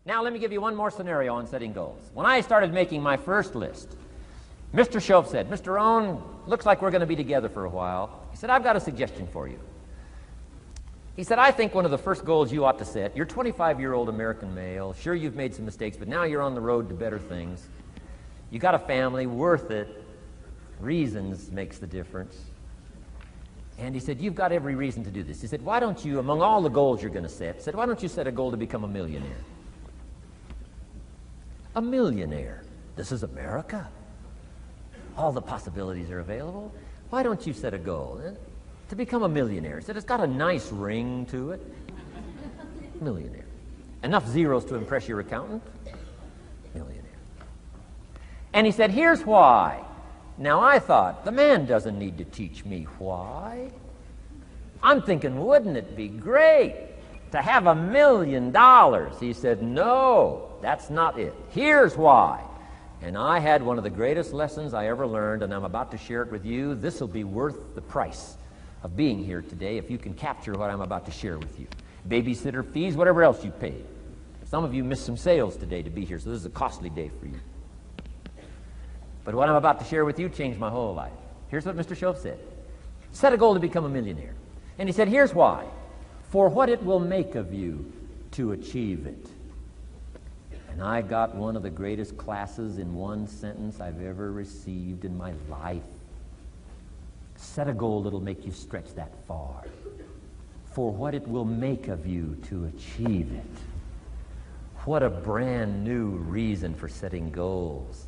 Now let me give you one more scenario on setting goals. When I started making my first list, Mr. Shoaff said, "Mr. Rohn, looks like we're going to be together for a while." He said, "I've got a suggestion for you." He said, "I think one of the first goals you ought to set, you're a 25-year-old American male. Sure, you've made some mistakes, but now you're on the road to better things. You got a family, worth it. Reasons makes the difference." And he said, "You've got every reason to do this." He said, "Why don't you, among all the goals you're going to set, why don't you set a goal to become a millionaire?" A millionaire. This is America. All the possibilities are available. Why don't you set a goal to become a millionaire? He said, "It's got a nice ring to it." Millionaire. Enough zeros to impress your accountant? Millionaire. And he said, "Here's why." Now I thought, the man doesn't need to teach me why. I'm thinking, wouldn't it be great to have $1 million? He said, "No, that's not it. Here's why." And I had one of the greatest lessons I ever learned, and I'm about to share it with you. This will be worth the price of being here today if you can capture what I'm about to share with you. Babysitter fees, whatever else you paid. Some of you missed some sales today to be here, so this is a costly day for you. But what I'm about to share with you changed my whole life. Here's what Mr. Shoaff said. Set a goal to become a millionaire. And he said, here's why. For what it will make of you to achieve it. And I got one of the greatest classes in one sentence I've ever received in my life. Set a goal that'll make you stretch that far. For what it will make of you to achieve it. What a brand new reason for setting goals.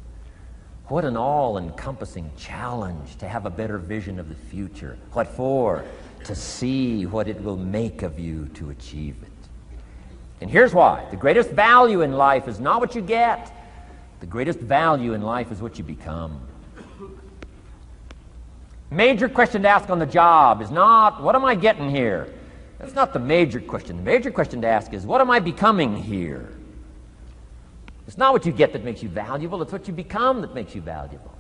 What an all-encompassing challenge to have a better vision of the future. What for? To see what it will make of you to achieve it. And here's why. The greatest value in life is not what you get. The greatest value in life is what you become. Major question to ask on the job is not, what am I getting here? That's not the major question. The major question to ask is, what am I becoming here? It's not what you get that makes you valuable, it's what you become that makes you valuable.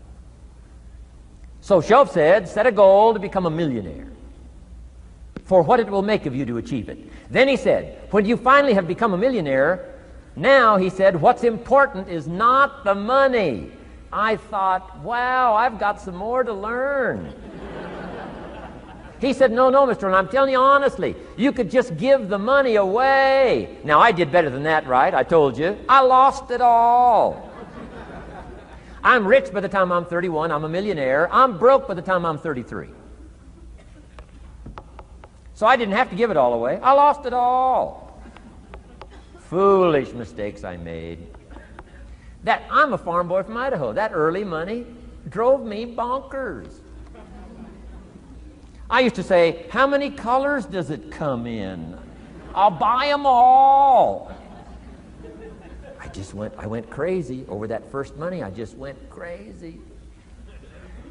So Shoaff said, set a goal to become a millionaire. For what it will make of you to achieve it. Then he said, when you finally have become a millionaire, now, he said, what's important is not the money. I thought, wow, I've got some more to learn. He said, no, Mr. Rohn, I'm telling you honestly, you could just give the money away. Now, I did better than that, right? I told you. I lost it all. I'm rich by the time I'm 31. I'm a millionaire. I'm broke by the time I'm 33. So I didn't have to give it all away. I lost it all. Foolish mistakes I made. I'm a farm boy from Idaho. That early money drove me bonkers. I used to say, how many colors does it come in? I'll buy them all. I went crazy over that first money. I just went crazy.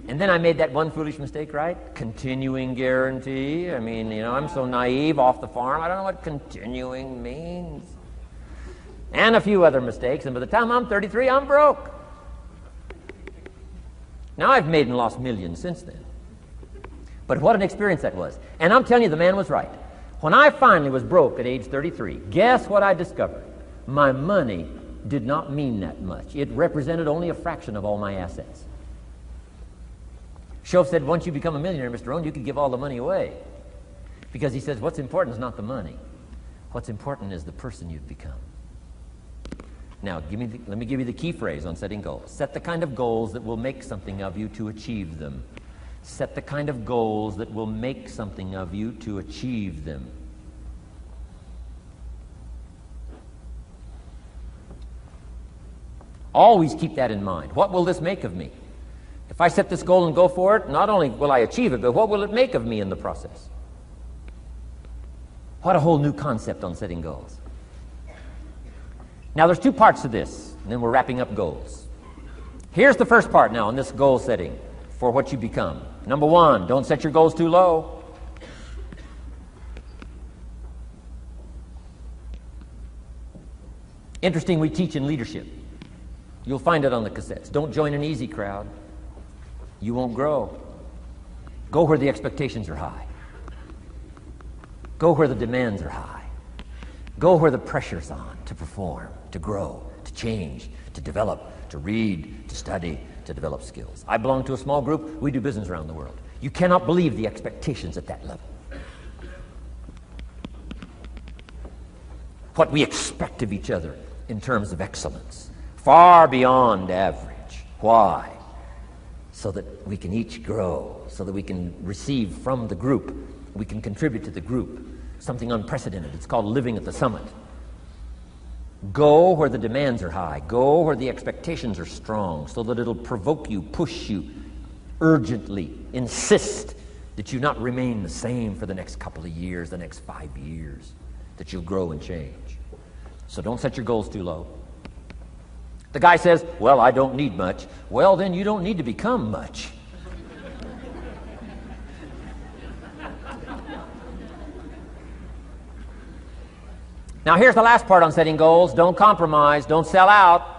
And then I made that one foolish mistake, right? Continuing guarantee. I mean, I'm so naive off the farm. I don't know what continuing means. And a few other mistakes. And by the time I'm 33, I'm broke. Now I've made and lost millions since then. But what an experience that was. And I'm telling you, the man was right. When I finally was broke at age 33, guess what I discovered? My money did not mean that much. It represented only a fraction of all my assets. Shoaff said, once you become a millionaire, Mr. Rohn, you can give all the money away. Because he says, what's important is not the money. What's important is the person you've become. Now, let me give you the key phrase on setting goals. Set the kind of goals that will make something of you to achieve them. Set the kind of goals that will make something of you to achieve them. Always keep that in mind. What will this make of me? If I set this goal and go for it, not only will I achieve it, but what will it make of me in the process? What a whole new concept on setting goals. Now, there's two parts to this, and then we're wrapping up goals. Here's the first part now on this goal setting for what you become. Number one, don't set your goals too low. Interesting, we teach in leadership. You'll find it on the cassettes. Don't join an easy crowd. You won't grow. Go where the expectations are high. Go where the demands are high. Go where the pressure's on to perform, to grow, to change, to develop, to read, to study, to develop skills. I belong to a small group. We do business around the world. You cannot believe the expectations at that level. What we expect of each other in terms of excellence, far beyond average. Why? So that we can each grow, so that we can receive from the group, we can contribute to the group, something unprecedented. It's called living at the summit. Go where the demands are high. Go where the expectations are strong, so that it'll provoke you, push you, urgently insist that you not remain the same for the next couple of years, the next 5 years, that you'll grow and change. So don't set your goals too low. The guy says, well, I don't need much. Well, then you don't need to become much. Now, here's the last part on setting goals. Don't compromise. Don't sell out.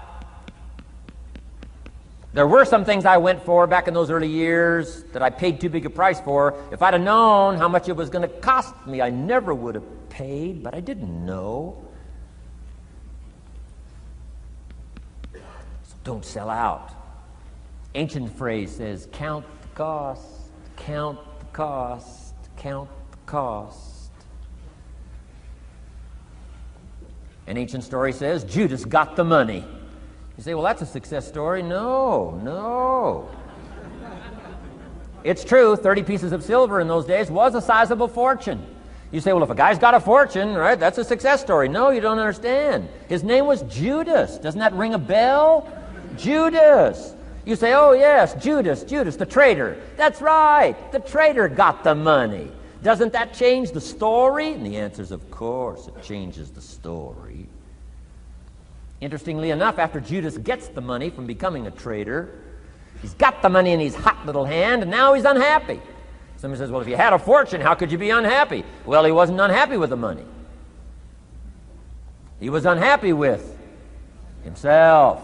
There were some things I went for back in those early years that I paid too big a price for. If I'd have known how much it was going to cost me, I never would have paid, but I didn't know. So don't sell out. Ancient phrase says, count the cost, count the cost, count the cost. An ancient story says, Judas got the money. You say, well, that's a success story. No. It's true, 30 pieces of silver in those days was a sizable fortune. You say, well, if a guy's got a fortune, right, that's a success story. No, you don't understand. His name was Judas. Doesn't that ring a bell? Judas. You say, oh, yes, Judas, the traitor. That's right, the traitor got the money. Doesn't that change the story? And the answer is, of course, it changes the story. Interestingly enough, after Judas gets the money from becoming a traitor, he's got the money in his hot little hand, and now he's unhappy. Somebody says, well, if you had a fortune, how could you be unhappy? Well, he wasn't unhappy with the money. He was unhappy with himself.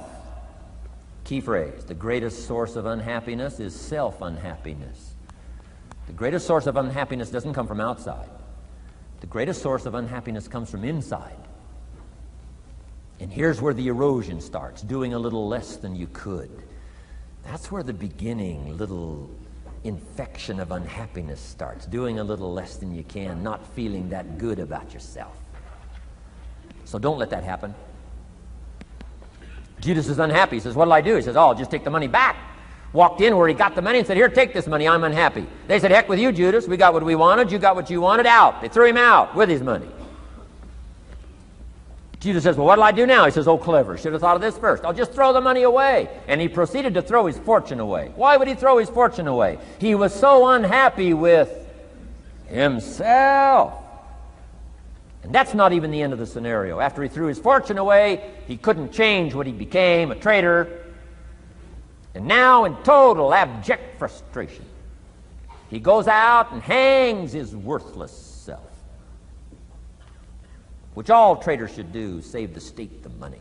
Key phrase, the greatest source of unhappiness is self-unhappiness. The greatest source of unhappiness doesn't come from outside. The greatest source of unhappiness comes from inside. And here's where the erosion starts, doing a little less than you could. That's where the beginning little infection of unhappiness starts, doing a little less than you can, not feeling that good about yourself. So don't let that happen. Judas is unhappy. He says, what'll I do? He says, oh, I'll just take the money back. Walked in where he got the money and said, here, take this money, I'm unhappy. They said, heck with you, Judas. We got what we wanted, you got what you wanted, out. They threw him out with his money. Judas says, well, what'll I do now? He says, oh, clever. Should have thought of this first. I'll just throw the money away. And he proceeded to throw his fortune away. Why would he throw his fortune away? He was so unhappy with himself. And that's not even the end of the scenario. After he threw his fortune away, he couldn't change what he became, a traitor. And now, in total abject frustration, he goes out and hangs his worthless self, which all traitors should do, save the state the money.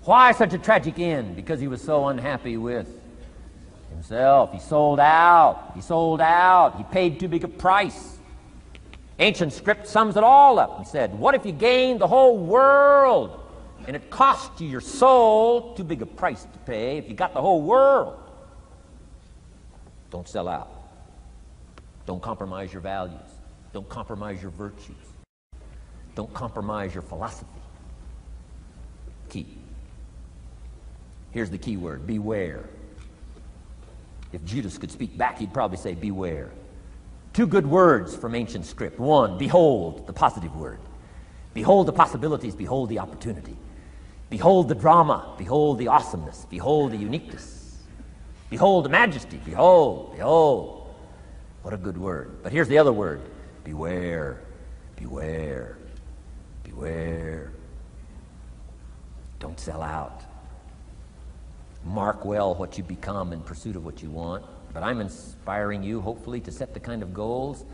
Why such a tragic end? Because he was so unhappy with himself. He sold out. He paid too big a price. Ancient script sums it all up and said, what if you gained the whole world and it cost you your soul? Too big a price to pay if you got the whole world. Don't sell out. Don't compromise your values. Don't compromise your virtues. Don't compromise your philosophy. Key. Here's the key word, beware. If Judas could speak back, he'd probably say beware. Two good words from ancient script. One, behold, the positive word. Behold the possibilities, behold the opportunity. Behold the drama, behold the awesomeness, behold the uniqueness. Behold the majesty, behold. What a good word. But here's the other word, beware, beware, beware. Don't sell out. Mark well what you become in pursuit of what you want. But I'm inspiring you, hopefully, to set the kind of goals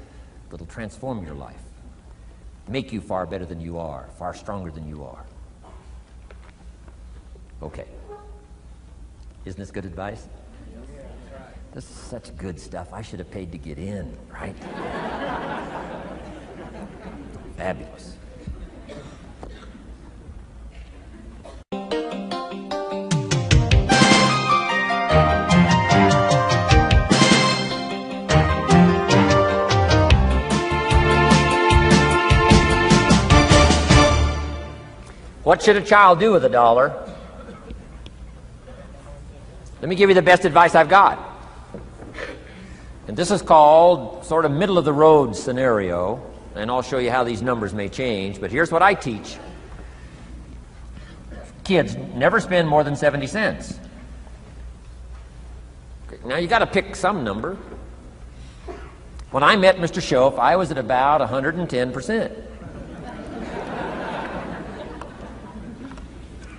that will transform your life, make you far better than you are, far stronger than you are. Okay. Isn't this good advice? This is such good stuff. I should have paid to get in, right? Fabulous. What should a child do with $1? Let me give you the best advice I've got. And this is called sort of middle of the road scenario, and I'll show you how these numbers may change, but here's what I teach. Kids, never spend more than 70 cents. Okay, now you got to pick some number. When I met Mr. Schoaf, I was at about 110%.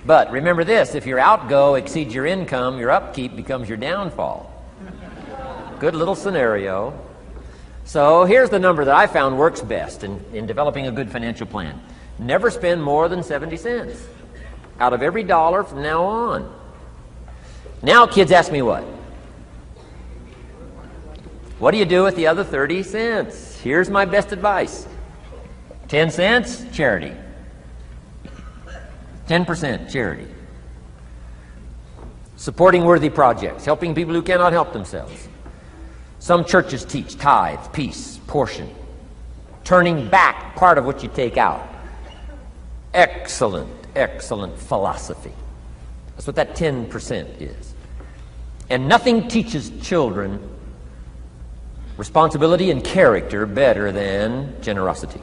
But remember this, if your outgo exceeds your income, your upkeep becomes your downfall. Good little scenario. So here's the number that I found works best in developing a good financial plan. Never spend more than 70 cents out of every dollar from now on. Now kids ask me what? What do you do with the other 30 cents? Here's my best advice. 10 cents, charity. 10% charity. Supporting worthy projects, helping people who cannot help themselves. Some churches teach tithe, peace, portion. Turning back part of what you take out. Excellent, excellent philosophy. That's what that 10% is. And nothing teaches children responsibility and character better than generosity.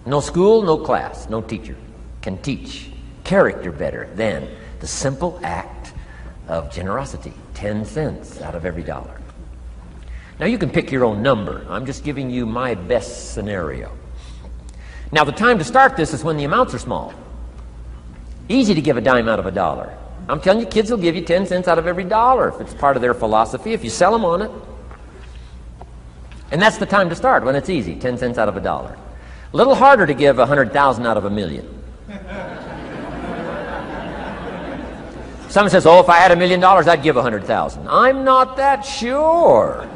No school, no class, no teacher can teach character better than the simple act of generosity. 10 cents out of every dollar. Now you can pick your own number. I'm just giving you my best scenario. Now the time to start this is when the amounts are small. Easy to give a dime out of $1. I'm telling you, kids will give you 10 cents out of every dollar if it's part of their philosophy, if you sell them on it. And that's the time to start, when it's easy, 10 cents out of $1. A little harder to give 100,000 out of $1 million. Someone says, oh, if I had $1 million, I'd give 100,000. I'm not that sure.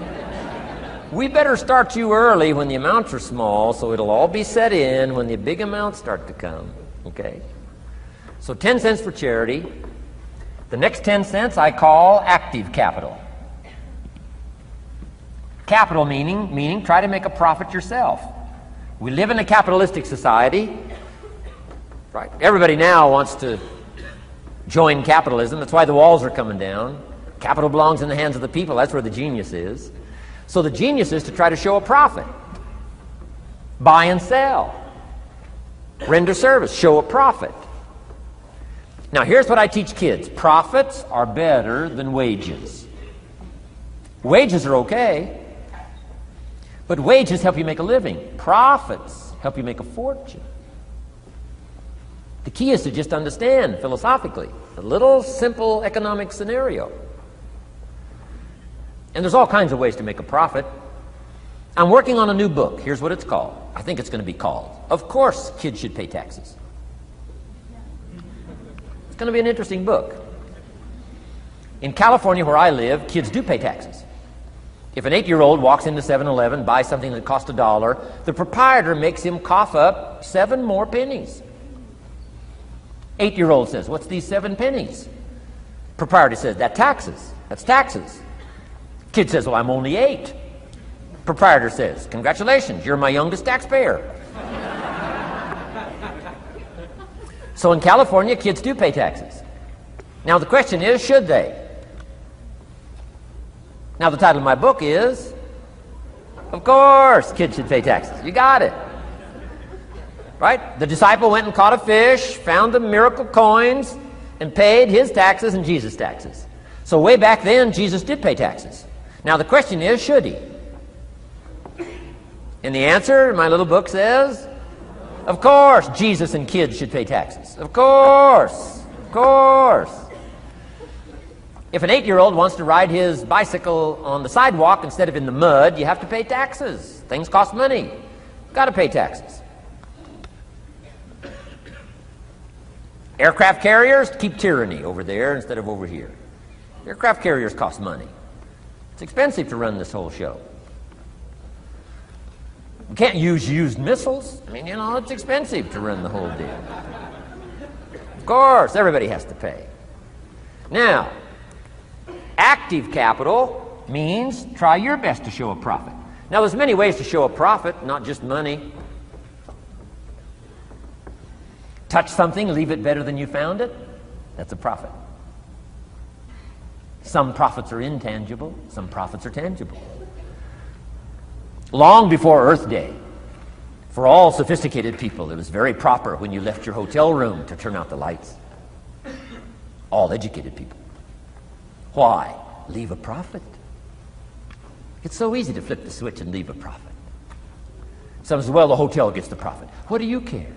We better start you early when the amounts are small, so it'll all be set in when the big amounts start to come. Okay? So 10 cents for charity. The next 10 cents I call active capital. Capital meaning try to make a profit yourself. We live in a capitalistic society. Right? Everybody now wants to join capitalism. That's why the walls are coming down. Capital belongs in the hands of the people. That's where the genius is. So the genius is to try to show a profit. Buy and sell. Render service. Show a profit. Now here's what I teach kids. Profits are better than wages. Wages are okay, but wages help you make a living. Profits help you make a fortune. The key is to just understand philosophically a little simple economic scenario. And there's all kinds of ways to make a profit. I'm working on a new book. Here's what it's called. I think it's going to be called, Of Course Kids Should Pay Taxes. It's going to be an interesting book. In California, where I live, kids do pay taxes. If an 8-year-old walks into 7-Eleven, buys something that costs $1, the proprietor makes him cough up 7 more pennies. 8-year-old says, what's these 7 pennies? Proprietor says, that's taxes. That's taxes. Kid says, well, I'm only 8. Proprietor says, congratulations, you're my youngest taxpayer. So in California, kids do pay taxes. Now the question is, should they? Now the title of my book is, Of Course Kids Should Pay Taxes. You got it. Right? The disciple went and caught a fish, found the miracle coins, and paid his taxes and Jesus' taxes. So way back then, Jesus did pay taxes. Now the question is, should he? And the answer, my little book says, of course Jesus and kids should pay taxes. Of course. Of course. If an 8-year-old wants to ride his bicycle on the sidewalk instead of in the mud, you have to pay taxes. Things cost money. Got to pay taxes. Aircraft carriers keep tyranny over there instead of over here. Aircraft carriers cost money. It's expensive to run this whole show. We can't use used missiles. I mean, you know, it's expensive to run the whole deal. Of course, everybody has to pay. Now, active capital means try your best to show a profit. Now, there's many ways to show a profit, not just money. Touch something, leave it better than you found it. That's a profit. Some profits are intangible, some profits are tangible. Long before Earth Day, for all sophisticated people, it was very proper when you left your hotel room to turn out the lights. All educated people. Why? Leave a profit. It's so easy to flip the switch and leave a profit. Some say, well, the hotel gets the profit. What do you care?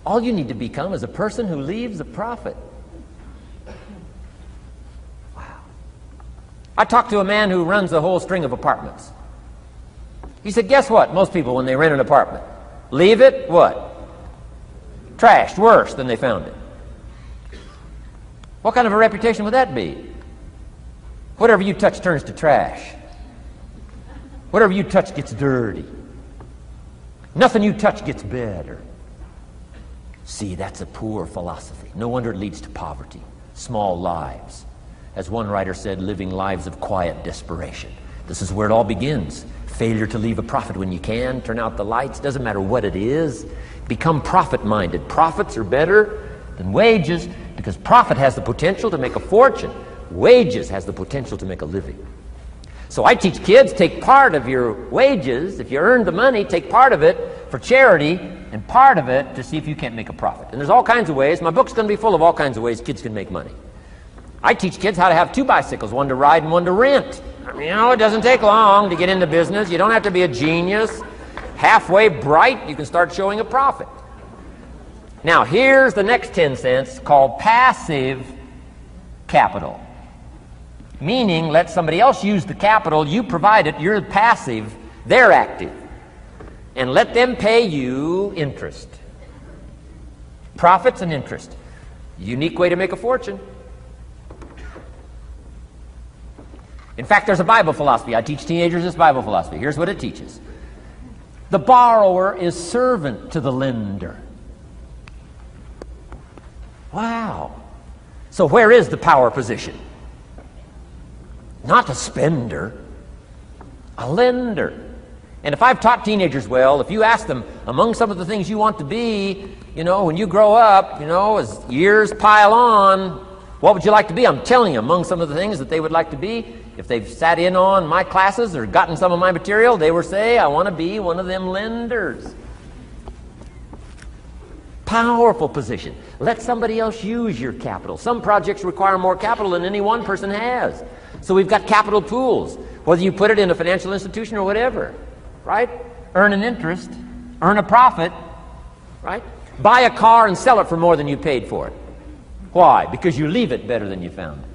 All you need to become is a person who leaves a profit. Wow. I talked to a man who runs a whole string of apartments. He said, guess what? Most people, when they rent an apartment, leave it, what? Trashed, worse than they found it. What kind of a reputation would that be? Whatever you touch turns to trash. Whatever you touch gets dirty. Nothing you touch gets better. See, that's a poor philosophy. No wonder it leads to poverty, small lives. As one writer said, living lives of quiet desperation. This is where it all begins. Failure to leave a profit when you can, turn out the lights, doesn't matter what it is. Become profit-minded. Profits are better than wages because profit has the potential to make a fortune. Wages has the potential to make a living. So I teach kids, take part of your wages. If you earn the money, take part of it for charity and part of it to see if you can't make a profit. And there's all kinds of ways. My book's going to be full of all kinds of ways kids can make money. I teach kids how to have 2 bicycles, one to ride and one to rent. I mean, you know, it doesn't take long to get into business. You don't have to be a genius. Halfway bright, you can start showing a profit. Now, here's the next 10 cents called passive capital. Meaning, let somebody else use the capital, you provide it, you're passive, they're active. And let them pay you interest. Profits and interest. Unique way to make a fortune. In fact, there's a Bible philosophy. I teach teenagers this Bible philosophy. Here's what it teaches. The borrower is servant to the lender. Wow. So where is the power position? Not a spender, a lender. And if I've taught teenagers well, if you ask them, among some of the things you want to be, you know, when you grow up, you know, as years pile on, what would you like to be? I'm telling you, among some of the things that they would like to be, if they've sat in on my classes or gotten some of my material, they would say, I want to be one of them lenders. Powerful position. Let somebody else use your capital. Some projects require more capital than any one person has. So we've got capital pools, whether you put it in a financial institution or whatever, right? Earn an interest, earn a profit, right? Buy a car and sell it for more than you paid for it. Why? Because you leave it better than you found it.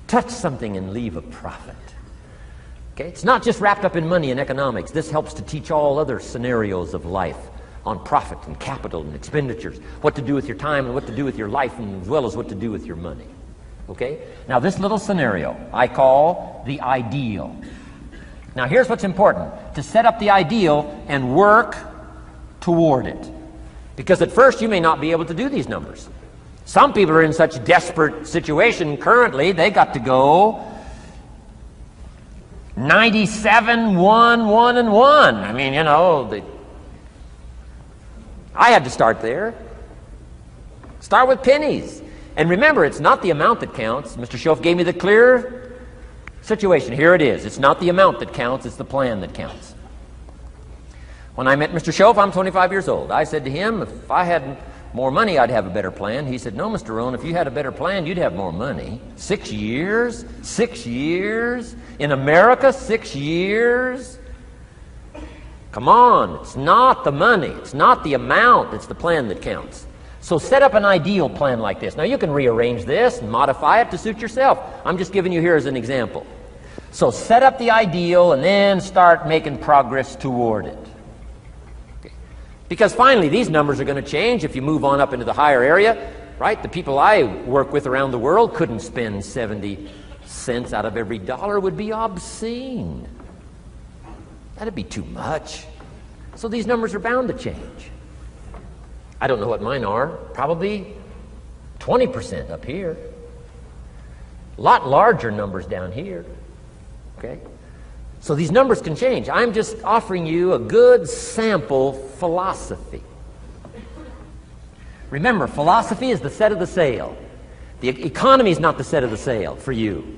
Touch something and leave a profit. Okay? It's not just wrapped up in money and economics. This helps to teach all other scenarios of life on profit and capital and expenditures, what to do with your time and what to do with your life, and as well as what to do with your money. Okay? Now, this little scenario I call the ideal. Now, here's what's important. To set up the ideal and work toward it. Because at first you may not be able to do these numbers. Some people are in such desperate situation currently, they got to go 97, 1, 1, and 1. I mean, you know, I had to start there. Start with pennies. And remember, it's not the amount that counts. Mr. Schoaf gave me the clear situation. Here it is. It's not the amount that counts, it's the plan that counts. When I met Mr. Schoaf, I'm 25 years old. I said to him, if I had more money, I'd have a better plan. He said, no, Mr. Rohn, if you had a better plan, you'd have more money. 6 years? 6 years? In America, 6 years? Come on, it's not the money, it's not the amount, it's the plan that counts. So set up an ideal plan like this. Now you can rearrange this and modify it to suit yourself. I'm just giving you here as an example. So set up the ideal and then start making progress toward it. Okay. Because finally these numbers are going to change if you move on up into the higher area. right? The people I work with around the world couldn't spend 70 cents out of every dollar. It would be obscene. That'd be too much. So these numbers are bound to change. I don't know what mine are. Probably 20% up here. A lot larger numbers down here. Okay? So these numbers can change. I'm just offering you a good sample philosophy. Remember, philosophy is the set of the sail. The economy is not the set of the sail for you.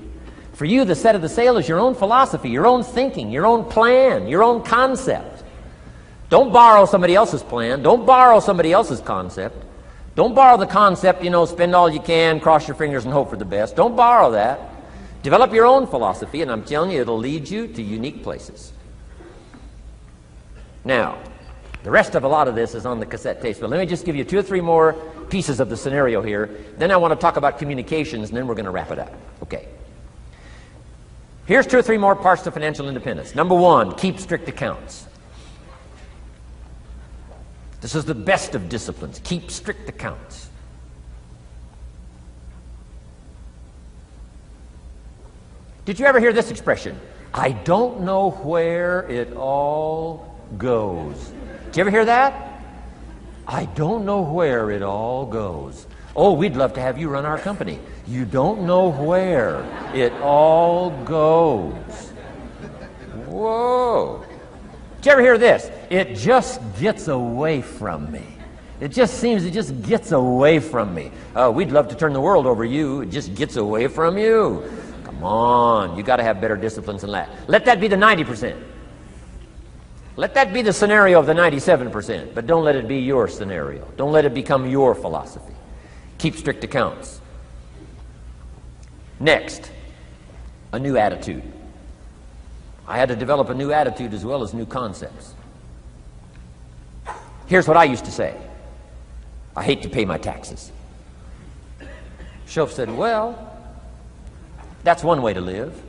For you, the set of the sail is your own philosophy, your own thinking, your own plan, your own concept. Don't borrow somebody else's plan. Don't borrow somebody else's concept. Don't borrow the concept, spend all you can, cross your fingers and hope for the best. Don't borrow that. Develop your own philosophy, and I'm telling you, it'll lead you to unique places. Now, the rest of a lot of this is on the cassette tapes, but let me just give you 2 or 3 more pieces of the scenario here. Then I want to talk about communications, and then we're going to wrap it up. Okay. Here's 2 or 3 more parts to financial independence. Number 1, keep strict accounts. This is the best of disciplines. Keep strict accounts. Did you ever hear this expression? I don't know where it all goes. Did you ever hear that? I don't know where it all goes. Oh, we'd love to have you run our company. You don't know where it all goes. Whoa. Did you ever hear this? It just gets away from me. It just gets away from me. We'd love to turn the world over you. It just gets away from you. Come on. You got to have better disciplines than that. Let that be the 90%. Let that be the scenario of the 97%. But don't let it be your scenario. Don't let it become your philosophy. Keep strict accounts. Next, a new attitude. I had to develop a new attitude as well as new concepts. Here's what I used to say. I hate to pay my taxes. Shoaff said, well, that's one way to live.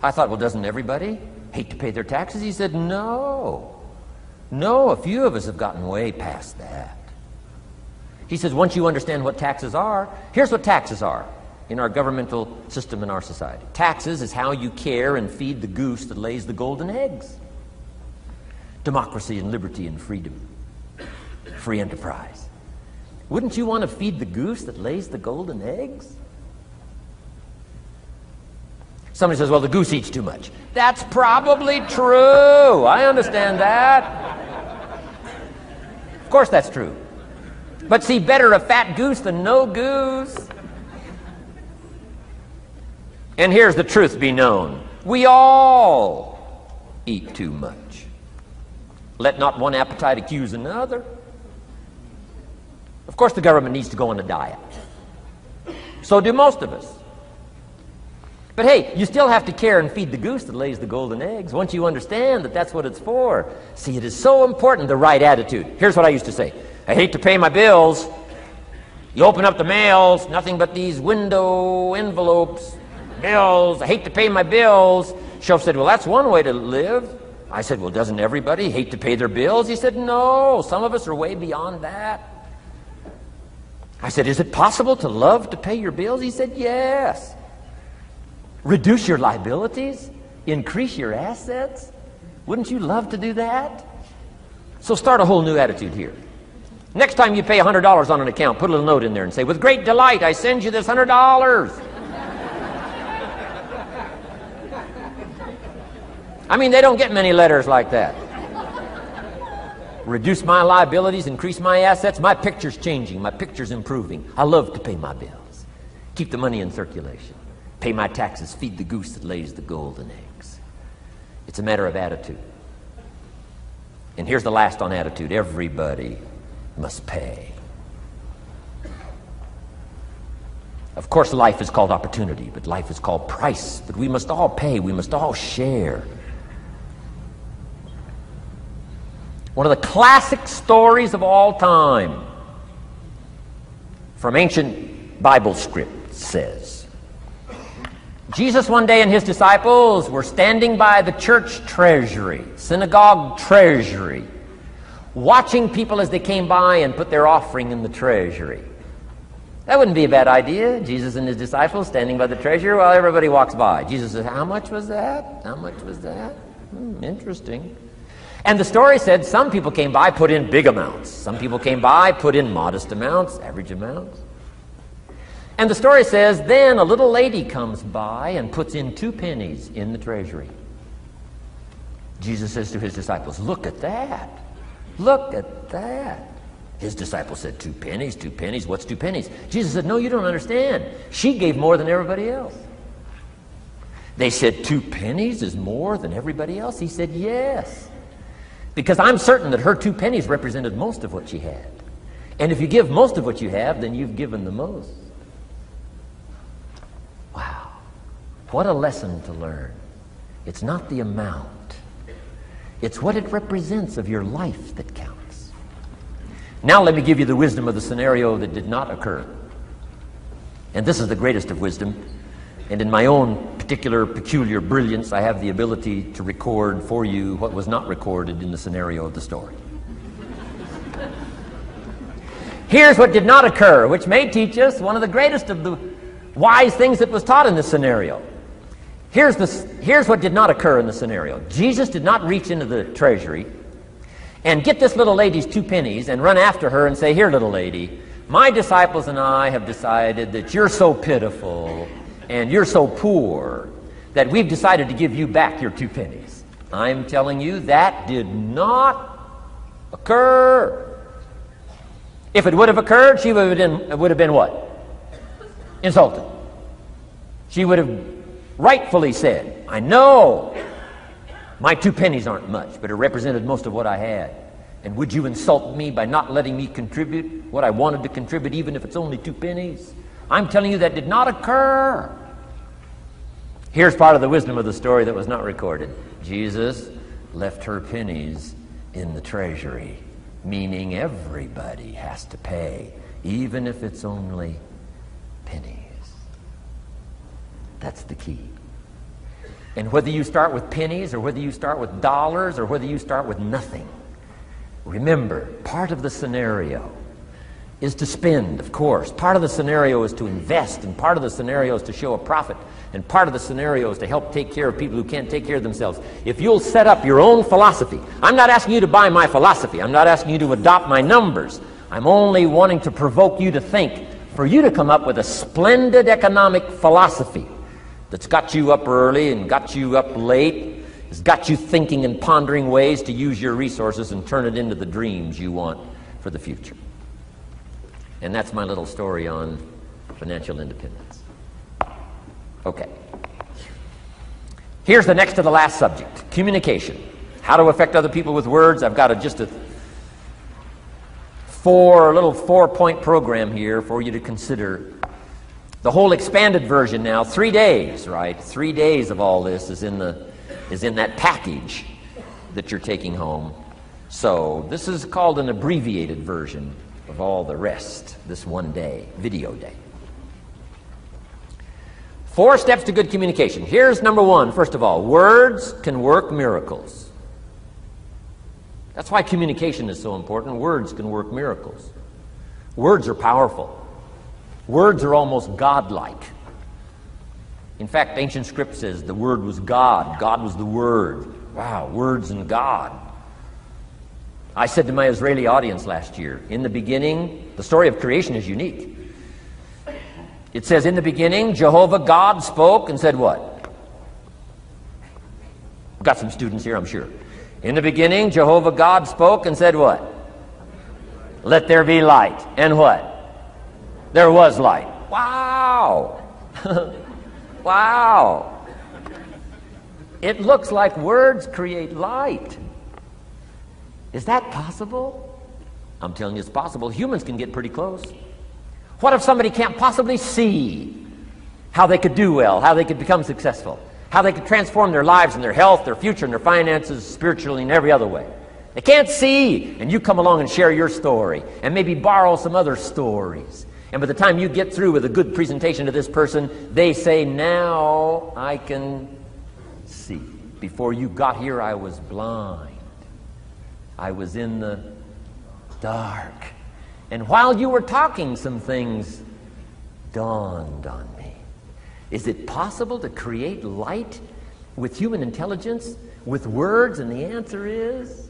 I thought, well, doesn't everybody hate to pay their taxes? He said, no. No, a few of us have gotten way past that. He says, once you understand what taxes are, here's what taxes are in our governmental system in our society. Taxes is how you care and feed the goose that lays the golden eggs. Democracy and liberty and freedom. Free enterprise. Wouldn't you want to feed the goose that lays the golden eggs? Somebody says, well, the goose eats too much. That's probably true. I understand that. Of course that's true. But see, better a fat goose than no goose. And here's the truth be known. We all eat too much. Let not one appetite accuse another. Of course the government needs to go on a diet. So do most of us. But hey, you still have to care and feed the goose that lays the golden eggs. Once you understand that that's what it's for. See, it is so important, the right attitude. Here's what I used to say. I hate to pay my bills. You open up the mails, nothing but these window envelopes, bills. I hate to pay my bills. Shoaff said, well, that's one way to live. I said, well, doesn't everybody hate to pay their bills? He said, no, some of us are way beyond that. I said, is it possible to love to pay your bills? He said, yes. Reduce your liabilities? Increase your assets? Wouldn't you love to do that? So start a whole new attitude here. Next time you pay $100 on an account, put a little note in there and say, with great delight, I send you this $100. I mean, they don't get many letters like that. Reduce my liabilities, increase my assets. My picture's changing. My picture's improving. I love to pay my bills. Keep the money in circulation. Pay my taxes. Feed the goose that lays the golden eggs. It's a matter of attitude. And here's the last on attitude. Everybody must pay. Of course, life is called opportunity, but life is called price. But we must all pay. We must all share. One of the classic stories of all time from ancient Bible script says, Jesus one day and his disciples were standing by the church treasury, synagogue treasury, watching people as they came by and put their offering in the treasury. That wouldn't be a bad idea. Jesus and his disciples standing by the treasury while everybody walks by. Jesus says, how much was that? How much was that? Interesting. And the story said some people came by, put in big amounts. Some people came by, put in modest amounts, average amounts. And the story says, then a little lady comes by and puts in 2 pennies in the treasury. Jesus says to his disciples, look at that. Look at that. His disciples said, 2 pennies, 2 pennies. What's 2 pennies? Jesus said, no, you don't understand. She gave more than everybody else. They said, 2 pennies is more than everybody else? He said, yes. Because I'm certain that her 2 pennies represented most of what she had. And if you give most of what you have, then you've given the most. Wow. What a lesson to learn. It's not the amount. It's what it represents of your life that counts. Now let me give you the wisdom of the scenario that did not occur. And this is the greatest of wisdom. And in my own particular, peculiar brilliance, I have the ability to record for you what was not recorded in the scenario of the story. Here's what did not occur, which may teach us one of the greatest of the wise things that was taught in this scenario. Here's what did not occur in the scenario. Jesus did not reach into the treasury and get this little lady's 2 pennies and run after her and say, here, little lady, my disciples and I have decided that you're so pitiful and you're so poor that we've decided to give you back your 2 pennies. I'm telling you, that did not occur. If it would have occurred, she would have been what? Insulted. She would have rightfully said, I know my 2 pennies aren't much, but it represented most of what I had. And would you insult me by not letting me contribute what I wanted to contribute, even if it's only 2 pennies? I'm telling you that did not occur. Here's part of the wisdom of the story that was not recorded. Jesus left her pennies in the treasury, meaning everybody has to pay, even if it's only pennies. That's the key. And whether you start with pennies or whether you start with dollars or whether you start with nothing, remember, part of the scenario is to spend, of course. Part of the scenario is to invest, and part of the scenario is to show a profit, and part of the scenario is to help take care of people who can't take care of themselves. If you'll set up your own philosophy, I'm not asking you to buy my philosophy. I'm not asking you to adopt my numbers. I'm only wanting to provoke you to think, for you to come up with a splendid economic philosophy that's got you up early and got you up late, has got you thinking and pondering ways to use your resources and turn it into the dreams you want for the future. And that's my little story on financial independence. Okay. Here's the next to the last subject, communication. How to affect other people with words. I've got just a little 4-point program here for you to consider. The whole expanded version now, 3 days, right? 3 days of all this is in that package that you're taking home. So this is called an abbreviated version of all the rest, this 1 day, video day. 4 steps to good communication. Here's number 1, first of all, words can work miracles. That's why communication is so important. Words can work miracles. Words are powerful. Words are almost godlike. In fact, ancient script says the Word was God. God was the Word. Wow, words and God. I said to my Israeli audience last year, in the beginning, the story of creation is unique. It says, in the beginning, Jehovah God spoke and said what? We've got some students here, I'm sure. In the beginning, Jehovah God spoke and said what? Let there be light. And what? There was light. Wow! Wow! It looks like words create light. Is that possible? I'm telling you it's possible. Humans can get pretty close. What if somebody can't possibly see how they could do well, how they could become successful, how they could transform their lives and their health, their future, and their finances, spiritually, and every other way? They can't see, and you come along and share your story, and maybe borrow some other stories. And by the time you get through with a good presentation to this person, they say, now I can see. Before you got here, I was blind. I was in the dark. And while you were talking, some things dawned on me. Is it possible to create light with human intelligence, with words? And the answer is,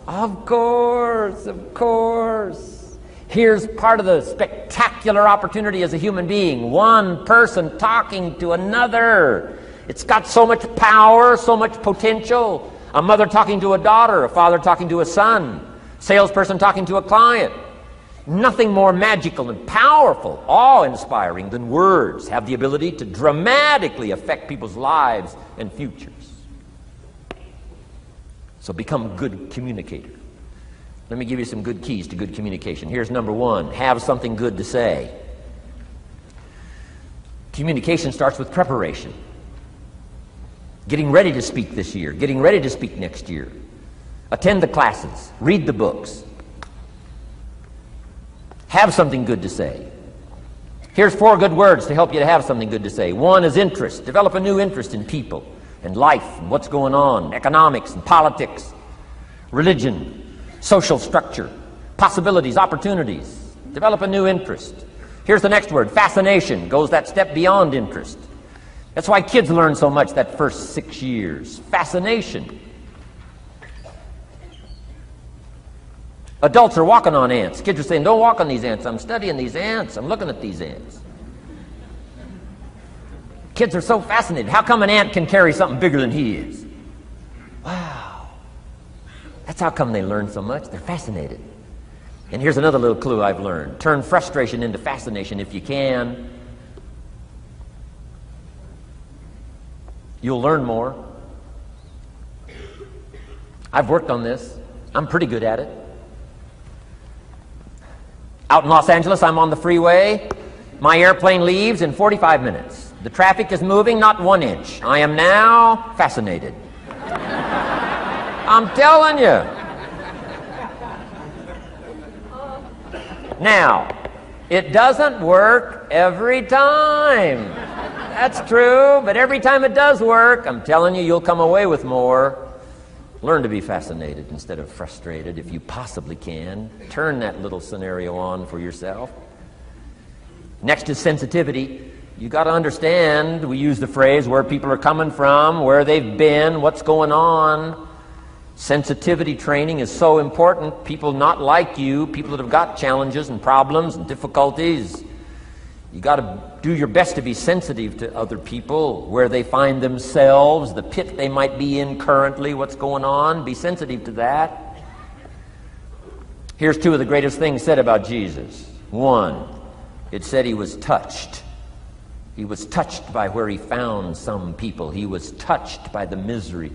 of course, of course. Here's part of the spectacular opportunity as a human being. One person talking to another. It's got so much power, so much potential. A mother talking to a daughter, a father talking to a son, salesperson talking to a client. Nothing more magical and powerful, awe-inspiring than words have the ability to dramatically affect people's lives and futures. So become a good communicator. Let me give you some good keys to good communication. Here's number one: have something good to say. Communication starts with preparation. Getting ready to speak this year, getting ready to speak next year. Attend the classes, read the books. Have something good to say. Here's 4 good words to help you to have something good to say. 1 is interest. Develop a new interest in people and life and what's going on, economics and politics, religion, social structure, possibilities, opportunities. Develop a new interest. Here's the next word: fascination. Goes that step beyond interest. That's why kids learn so much that first 6 years. Fascination. Adults are walking on ants. Kids are saying, don't walk on these ants. I'm studying these ants. I'm looking at these ants. Kids are so fascinated. How come an ant can carry something bigger than he is? Wow. That's how come they learn so much. They're fascinated. And here's another little clue I've learned. Turn frustration into fascination if you can. You'll learn more. I've worked on this. I'm pretty good at it. Out in Los Angeles, I'm on the freeway. My airplane leaves in 45 minutes. The traffic is moving not 1 inch. I am now fascinated. I'm telling you. Now, it doesn't work every time. That's true, but every time it does work, I'm telling you, you'll come away with more. Learn to be fascinated instead of frustrated if you possibly can. Turn that little scenario on for yourself. Next is sensitivity. You got to understand, we use the phrase, where people are coming from, where they've been, what's going on. Sensitivity training is so important. People not like you, people that have got challenges and problems and difficulties, you got to do your best to be sensitive to other people, where they find themselves, the pit they might be in currently, what's going on. Be sensitive to that. Here's 2 of the greatest things said about Jesus. 1, it said he was touched. He was touched by where he found some people. He was touched by the misery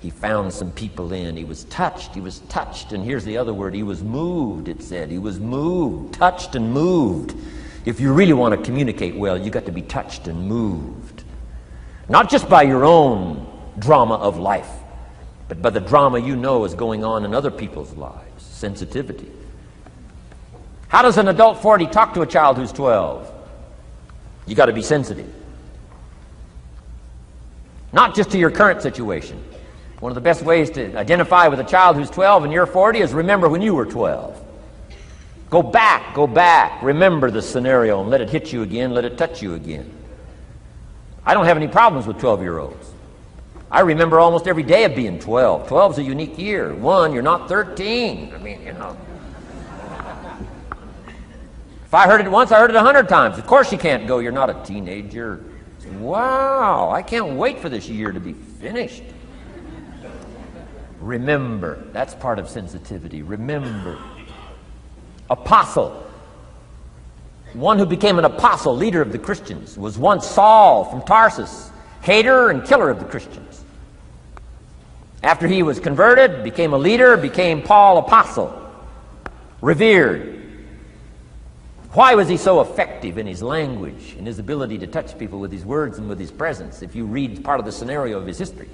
he found some people in. He was touched. He was touched. And here's the other word. He was moved, it said. He was moved, touched and moved. If you really want to communicate well, you got to be touched and moved. Not just by your own drama of life, but by the drama you know is going on in other people's lives. Sensitivity. How does an adult 40 talk to a child who's 12? You got to be sensitive. Not just to your current situation. One of the best ways to identify with a child who's 12 and you're 40 is remember when you were 12. Go back, remember the scenario and let it hit you again, let it touch you again. I don't have any problems with 12-year-olds. I remember almost every day of being 12. 12's a unique year. 1, you're not 13. I mean, you know. If I heard it once, I heard it 100 times. Of course you can't go, you're not a teenager. Wow, I can't wait for this year to be finished. Remember, that's part of sensitivity. Remember. Apostle. One who became an apostle, leader of the Christians, was once Saul from Tarsus, hater and killer of the Christians. After he was converted, became a leader, became Paul apostle, revered. Why was he so effective in his language, in his ability to touch people with his words and with his presence? If you read part of the scenario of his history,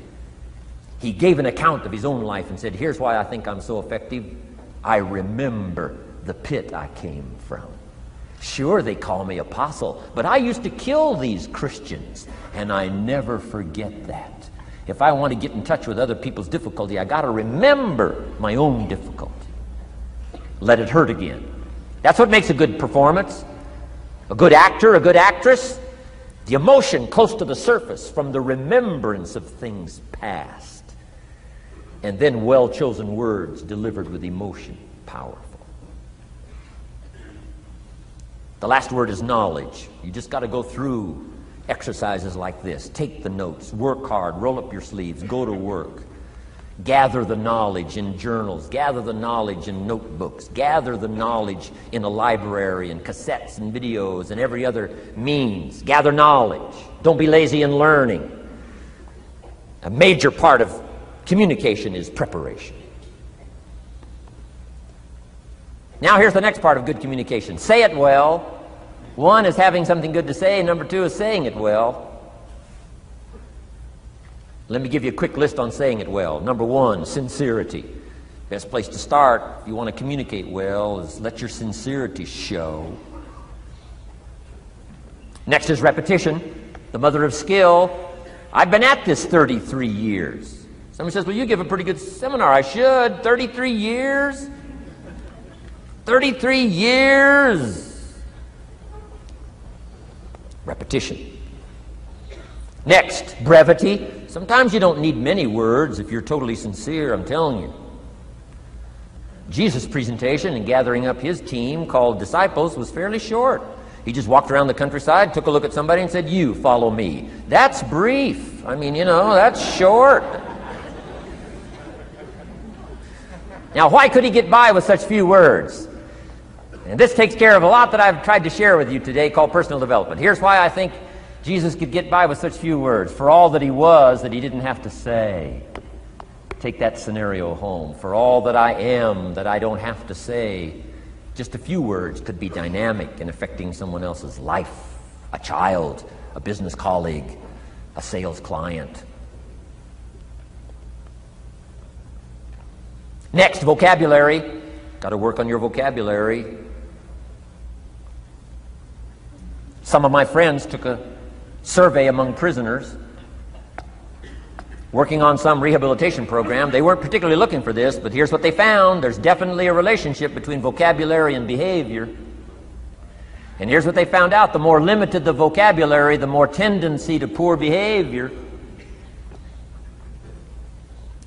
he gave an account of his own life and said, here's why I think I'm so effective. I remember the pit I came from. Sure, they call me apostle, but I used to kill these Christians, and I never forget that. If I want to get in touch with other people's difficulty, I got to remember my own difficulty. let it hurt again. That's what makes a good performance. A good actor, a good actress, the emotion close to the surface from the remembrance of things past. And then well-chosen words delivered with emotion, powerful. The last word is knowledge. You just got to go through exercises like this. Take the notes, work hard, roll up your sleeves, go to work. Gather the knowledge in journals, gather the knowledge in notebooks, gather the knowledge in a library and cassettes and videos and every other means. Gather knowledge. Don't be lazy in learning. A major part of communication is preparation. Now here's the next part of good communication. Say it well. One is having something good to say, and number two is saying it well. Let me give you a quick list on saying it well. Number one, sincerity. Best place to start if you want to communicate well is let your sincerity show. Next is repetition, the mother of skill. I've been at this 33 years. Someone says, well, you give a pretty good seminar. I should. 33 years? 33 years. Repetition. Next, brevity. Sometimes you don't need many words if you're totally sincere, I'm telling you. Jesus' presentation in gathering up his team called disciples was fairly short. He just walked around the countryside, took a look at somebody and said, you follow me. That's brief. I mean, that's short. Now, why could he get by with such few words? And this takes care of a lot that I've tried to share with you today called personal development. Here's why I think Jesus could get by with such few words. For all that he was, that he didn't have to say. Take that scenario home. For all that I am, that I don't have to say. Just a few words could be dynamic in affecting someone else's life. A child, a business colleague, a sales client. Next, vocabulary. Got to work on your vocabulary. Some of my friends took a survey among prisoners working on some rehabilitation program. They weren't particularly looking for this, but here's what they found. There's definitely a relationship between vocabulary and behavior. And here's what they found out. The more limited the vocabulary, the more tendency to poor behavior.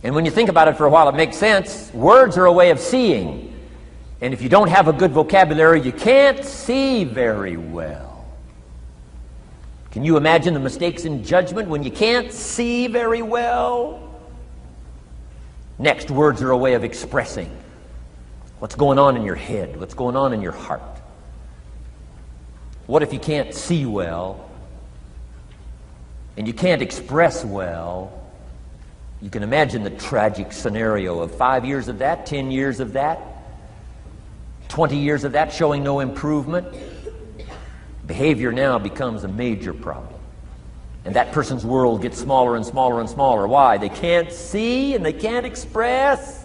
And when you think about it for a while, it makes sense. Words are a way of seeing. And if you don't have a good vocabulary, you can't see very well. Can you imagine the mistakes in judgment when you can't see very well? Next, words are a way of expressing what's going on in your head, what's going on in your heart. What if you can't see well and you can't express well? You can imagine the tragic scenario of 5 years of that, 10 years of that, 20 years of that showing no improvement. Behavior now becomes a major problem. And that person's world gets smaller and smaller and smaller. Why? They can't see and they can't express.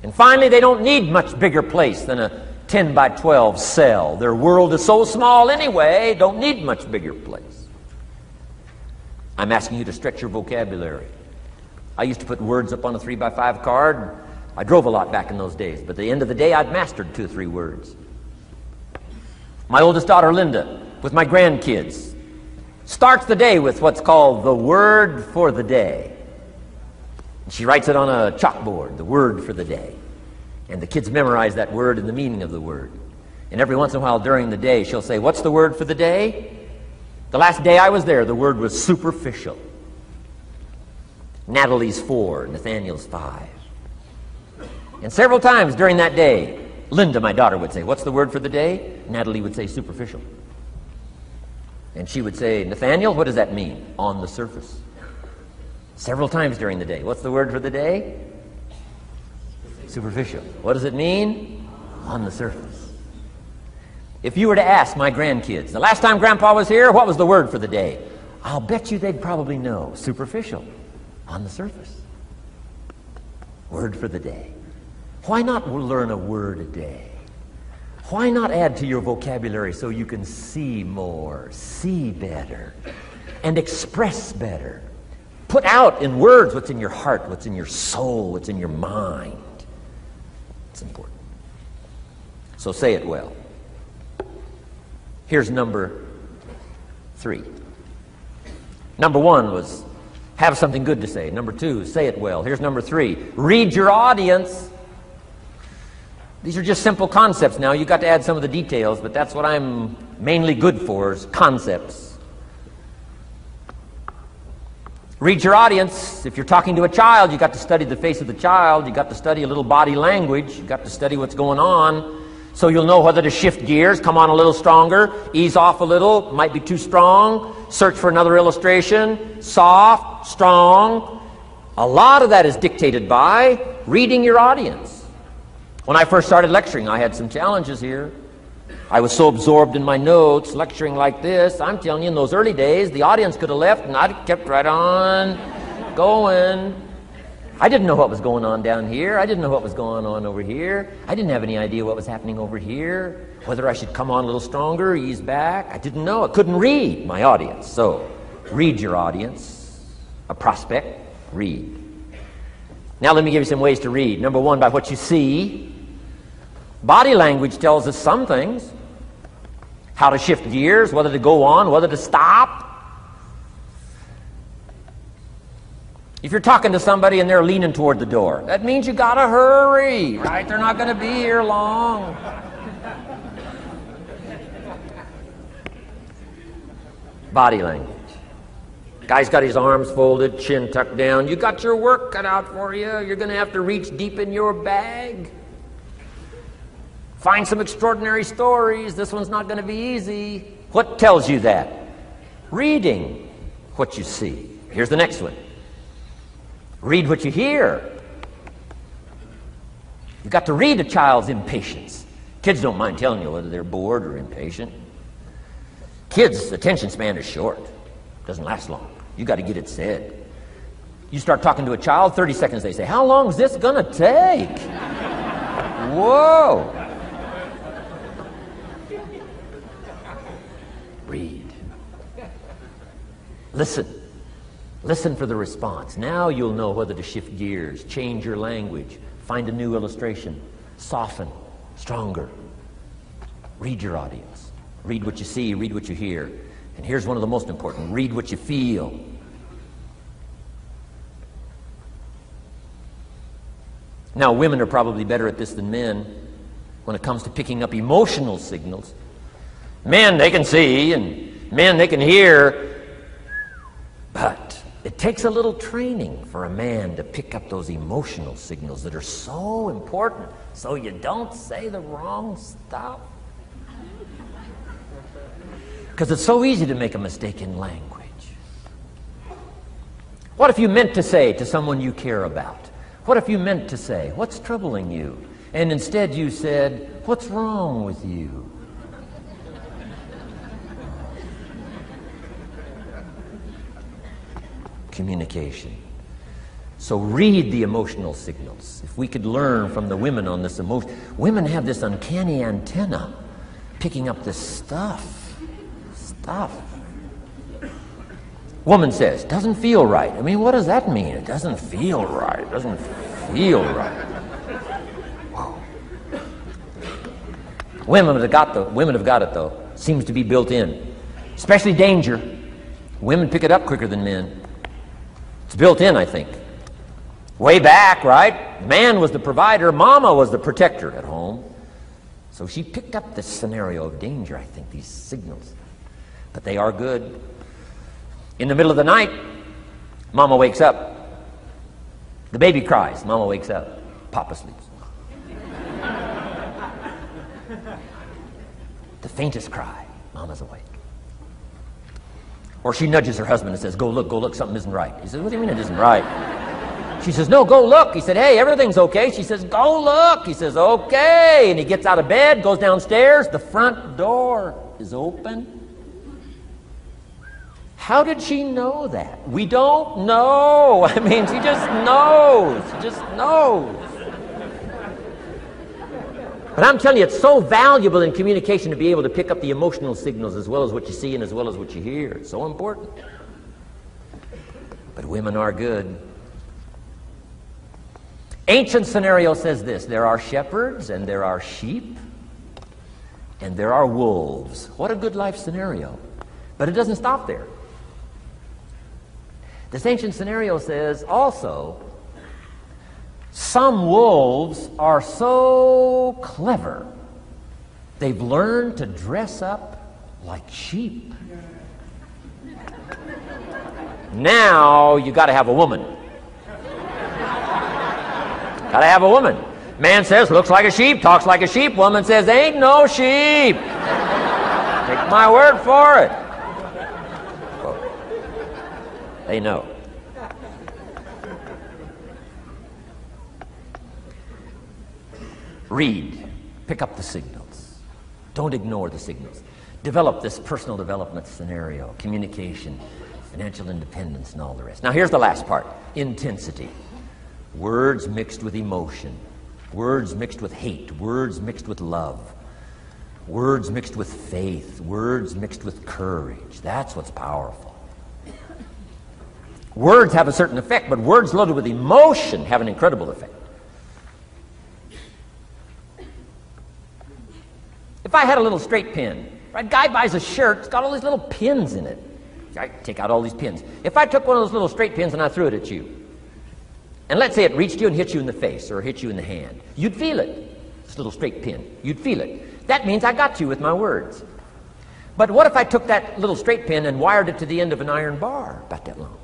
And finally, they don't need much bigger place than a 10 by 12 cell. Their world is so small anyway, don't need much bigger place. I'm asking you to stretch your vocabulary. I used to put words up on a 3 by 5 card. I drove a lot back in those days, but at the end of the day, I'd mastered 2 or 3 words. My oldest daughter, Linda, with my grandkids, starts the day with what's called the word for the day. She writes it on a chalkboard, the word for the day. And the kids memorize that word and the meaning of the word. And every once in a while during the day, she'll say, what's the word for the day? The last day I was there, the word was superficial. Natalie's 4, Nathaniel's 5. And several times during that day, Linda, my daughter, would say, what's the word for the day? Natalie would say, superficial. And she would say, Nathaniel, what does that mean? On the surface. Several times during the day. What's the word for the day? Superficial. What does it mean? On the surface. If you were to ask my grandkids, the last time Grandpa was here, what was the word for the day? I'll bet you they'd probably know. Superficial. On the surface. Word for the day. Why not learn a word a day? Why not add to your vocabulary so you can see more, see better, and express better? Put out in words what's in your heart, what's in your soul, what's in your mind. It's important. So say it well. Here's number 3. Number 1 was have something good to say. Number 2, say it well. Here's number 3. Read your audience. These are just simple concepts now. You've got to add some of the details, but that's what I'm mainly good for, is concepts. Read your audience. If you're talking to a child, you've got to study the face of the child. You've got to study a little body language. You've got to study what's going on, so you'll know whether to shift gears, come on a little stronger, ease off a little, might be too strong, search for another illustration, soft, strong. A lot of that is dictated by reading your audience. When I first started lecturing, I had some challenges here. I was so absorbed in my notes, lecturing like this. I'm telling you, in those early days, the audience could have left and I'd have kept right on going. I didn't know what was going on down here. I didn't know what was going on over here. I didn't have any idea what was happening over here, whether I should come on a little stronger, ease back. I didn't know. I couldn't read my audience. So, read your audience. A prospect, read. Now let me give you some ways to read. Number 1, by what you see. Body language tells us some things. How to shift gears, whether to go on, whether to stop. If you're talking to somebody and they're leaning toward the door, that means you gotta hurry, right? They're not gonna be here long. Body language. Guy's got his arms folded, chin tucked down. You got your work cut out for you. You're gonna have to reach deep in your bag. Find some extraordinary stories. This one's not gonna be easy. What tells you that? Reading what you see. Here's the next one. Read what you hear. You've got to read a child's impatience. Kids don't mind telling you whether they're bored or impatient. Kids' attention span is short. Doesn't last long. You've got to get it said. You start talking to a child, 30 seconds they say, "How long is this going to take?" Whoa. Read. Listen. Listen for the response. Now you'll know whether to shift gears, change your language, find a new illustration, soften, stronger. Read your audience. Read what you see, read what you hear. And here's one of the most important. Read what you feel. Now, women are probably better at this than men when it comes to picking up emotional signals. Men, they can see, and men, they can hear, but it takes a little training for a man to pick up those emotional signals that are so important, so you don't say the wrong stuff. Because it's so easy to make a mistake in language. What if you meant to say to someone you care about? What if you meant to say, "What's troubling you?" And instead you said, "What's wrong with you?" Communication. So read the emotional signals. If we could learn from the women on this emotion. Women have this uncanny antenna picking up this stuff. Woman says, "Doesn't feel right." I mean, what does that mean? It doesn't feel right. It doesn't feel right. Whoa. Women have got it though. Seems to be built in. Especially danger. Women pick it up quicker than men. It's built in, I think. Way back, right? Man was the provider, mama was the protector at home. So she picked up this scenario of danger, I think, these signals. But they are good. In the middle of the night, mama wakes up. The baby cries, mama wakes up. Papa sleeps. The faintest cry, mama's awake. Or she nudges her husband and says, go look, something isn't right." He says, "What do you mean it isn't right?" She says, "No, go look." He said, "Hey, everything's okay." She says, "Go look." He says, "Okay." And he gets out of bed, goes downstairs. The front door is open. How did she know that? We don't know. I mean, she just knows. She just knows. But I'm telling you, it's so valuable in communication to be able to pick up the emotional signals as well as what you see and as well as what you hear. It's so important. But women are good. Ancient scenario says this: there are shepherds and there are sheep. and there are wolves. What a good life scenario. But it doesn't stop there. This ancient scenario says also, some wolves are so clever, they've learned to dress up like sheep. Now you got to have a woman. Got to have a woman. Man says, looks like a sheep, talks like a sheep. Woman says, ain't no sheep. Take my word for it. Well, they know. Read. Pick up the signals. Don't ignore the signals. Develop this personal development scenario, communication, financial independence, and all the rest. Now here's the last part. Intensity. Words mixed with emotion. Words mixed with hate. Words mixed with love. Words mixed with faith. Words mixed with courage. That's what's powerful. Words have a certain effect, but words loaded with emotion have an incredible effect. If I had a little straight pin, a guy buys a shirt, it's got all these little pins in it. I take out all these pins. If I took one of those little straight pins and I threw it at you, and let's say it reached you and hit you in the face or hit you in the hand, you'd feel it. This little straight pin, you'd feel it. That means I got you with my words. But what if I took that little straight pin and wired it to the end of an iron bar, about that long?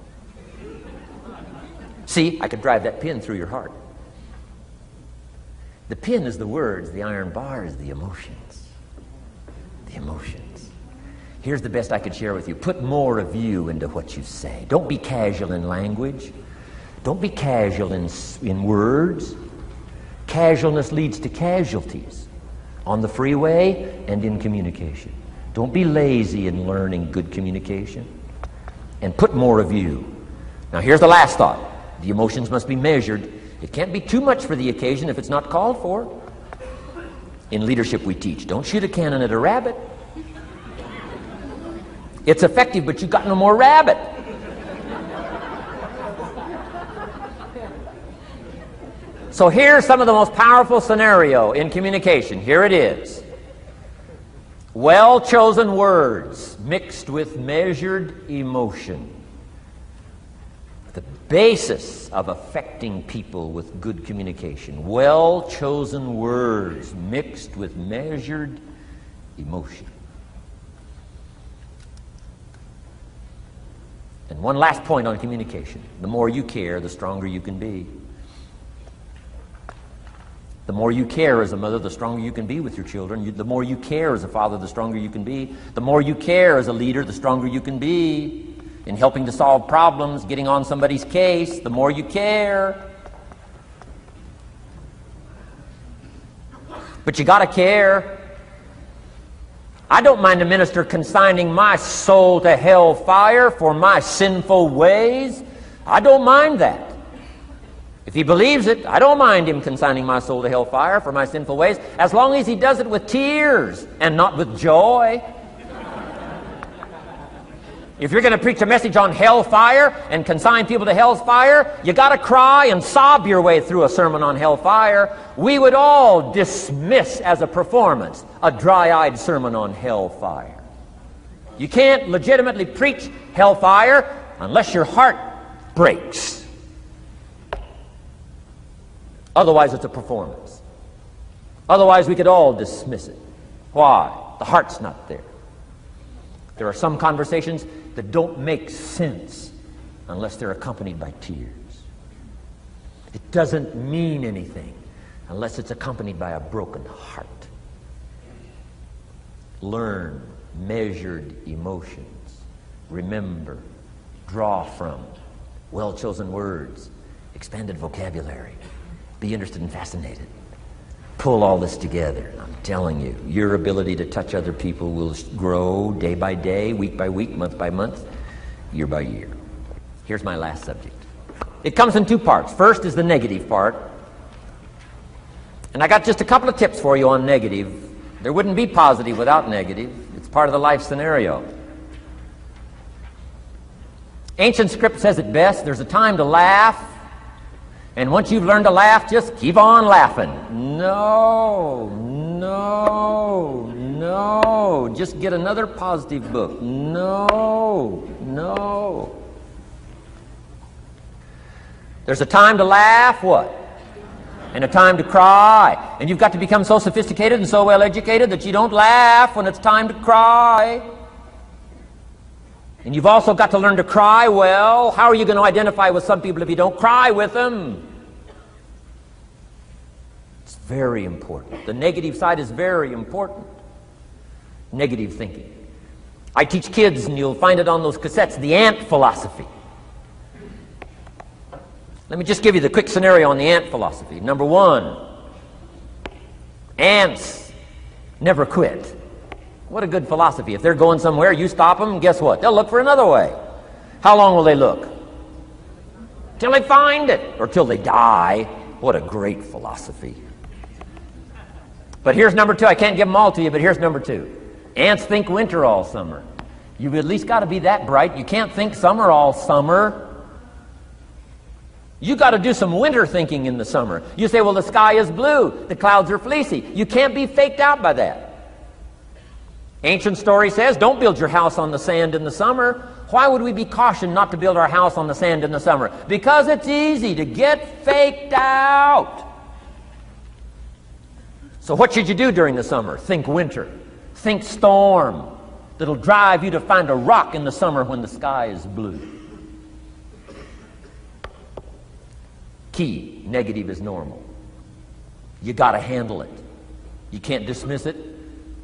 See, I could drive that pin through your heart. The pin is the words, the iron bar is the emotions. The emotions. Here's the best I could share with you. Put more of you into what you say. Don't be casual in language. Don't be casual in words. Casualness leads to casualties on the freeway and in communication. Don't be lazy in learning good communication. And put more of you. Now here's the last thought. The emotions must be measured. It can't be too much for the occasion if it's not called for. In leadership we teach, don't shoot a cannon at a rabbit. It's effective, but you've got no more rabbit. So here's some of the most powerful scenario in communication. Here it is. Well-chosen words mixed with measured emotion. The basis of affecting people with good communication. Well-chosen words mixed with measured emotion. And one last point on communication. The more you care, the stronger you can be. The more you care as a mother, the stronger you can be with your children. The more you care as a father, the stronger you can be. The more you care as a leader, the stronger you can be in helping to solve problems, getting on somebody's case. The more you care. But you got to care. I don't mind a minister consigning my soul to hell fire for my sinful ways. I don't mind that. If he believes it, I don't mind him consigning my soul to hellfire for my sinful ways, as long as he does it with tears and not with joy. If you're going to preach a message on hellfire and consign people to hell's fire, you got to cry and sob your way through a sermon on hellfire. We would all dismiss as a performance a dry-eyed sermon on hellfire. You can't legitimately preach hellfire unless your heart breaks. Otherwise, it's a performance. Otherwise, we could all dismiss it. Why? The heart's not there. There are some conversations that don't make sense unless they're accompanied by tears. It doesn't mean anything unless it's accompanied by a broken heart. Learn measured emotions. Remember, draw from well-chosen words, expanded vocabulary. Be interested and fascinated. Pull all this together. I'm telling you, your ability to touch other people will grow day by day, week by week, month by month, year by year. Here's my last subject. It comes in two parts. First is the negative part. And I got just a couple of tips for you on negative. There wouldn't be positive without negative. It's part of the life scenario. Ancient script says it best. There's a time to laugh. And once you've learned to laugh, just keep on laughing. No, No. Just get another positive book. No. No. There's a time to laugh, what? And a time to cry. And you've got to become so sophisticated and so well educated that you don't laugh when it's time to cry. And you've also got to learn to cry well. How are you going to identify with some people if you don't cry with them? It's very important. The negative side is very important. Negative thinking. I teach kids, and you'll find it on those cassettes, the ant philosophy. Let me just give you the quick scenario on the ant philosophy. Number one, ants never quit. What a good philosophy. If they're going somewhere, you stop them, guess what? They'll look for another way. How long will they look? Till they find it, or till they die. What a great philosophy. But here's number two. I can't give them all to you, but here's number two. Ants think winter all summer. You've at least got to be that bright. You can't think summer all summer. You got to do some winter thinking in the summer. You say, well, the sky is blue, the clouds are fleecy. You can't be faked out by that. Ancient story says, don't build your house on the sand in the summer. Why would we be cautioned not to build our house on the sand in the summer? Because it's easy to get faked out. So what should you do during the summer? Think winter. Think storm. That'll drive you to find a rock in the summer when the sky is blue. Key, negative is normal. You got to handle it. You can't dismiss it.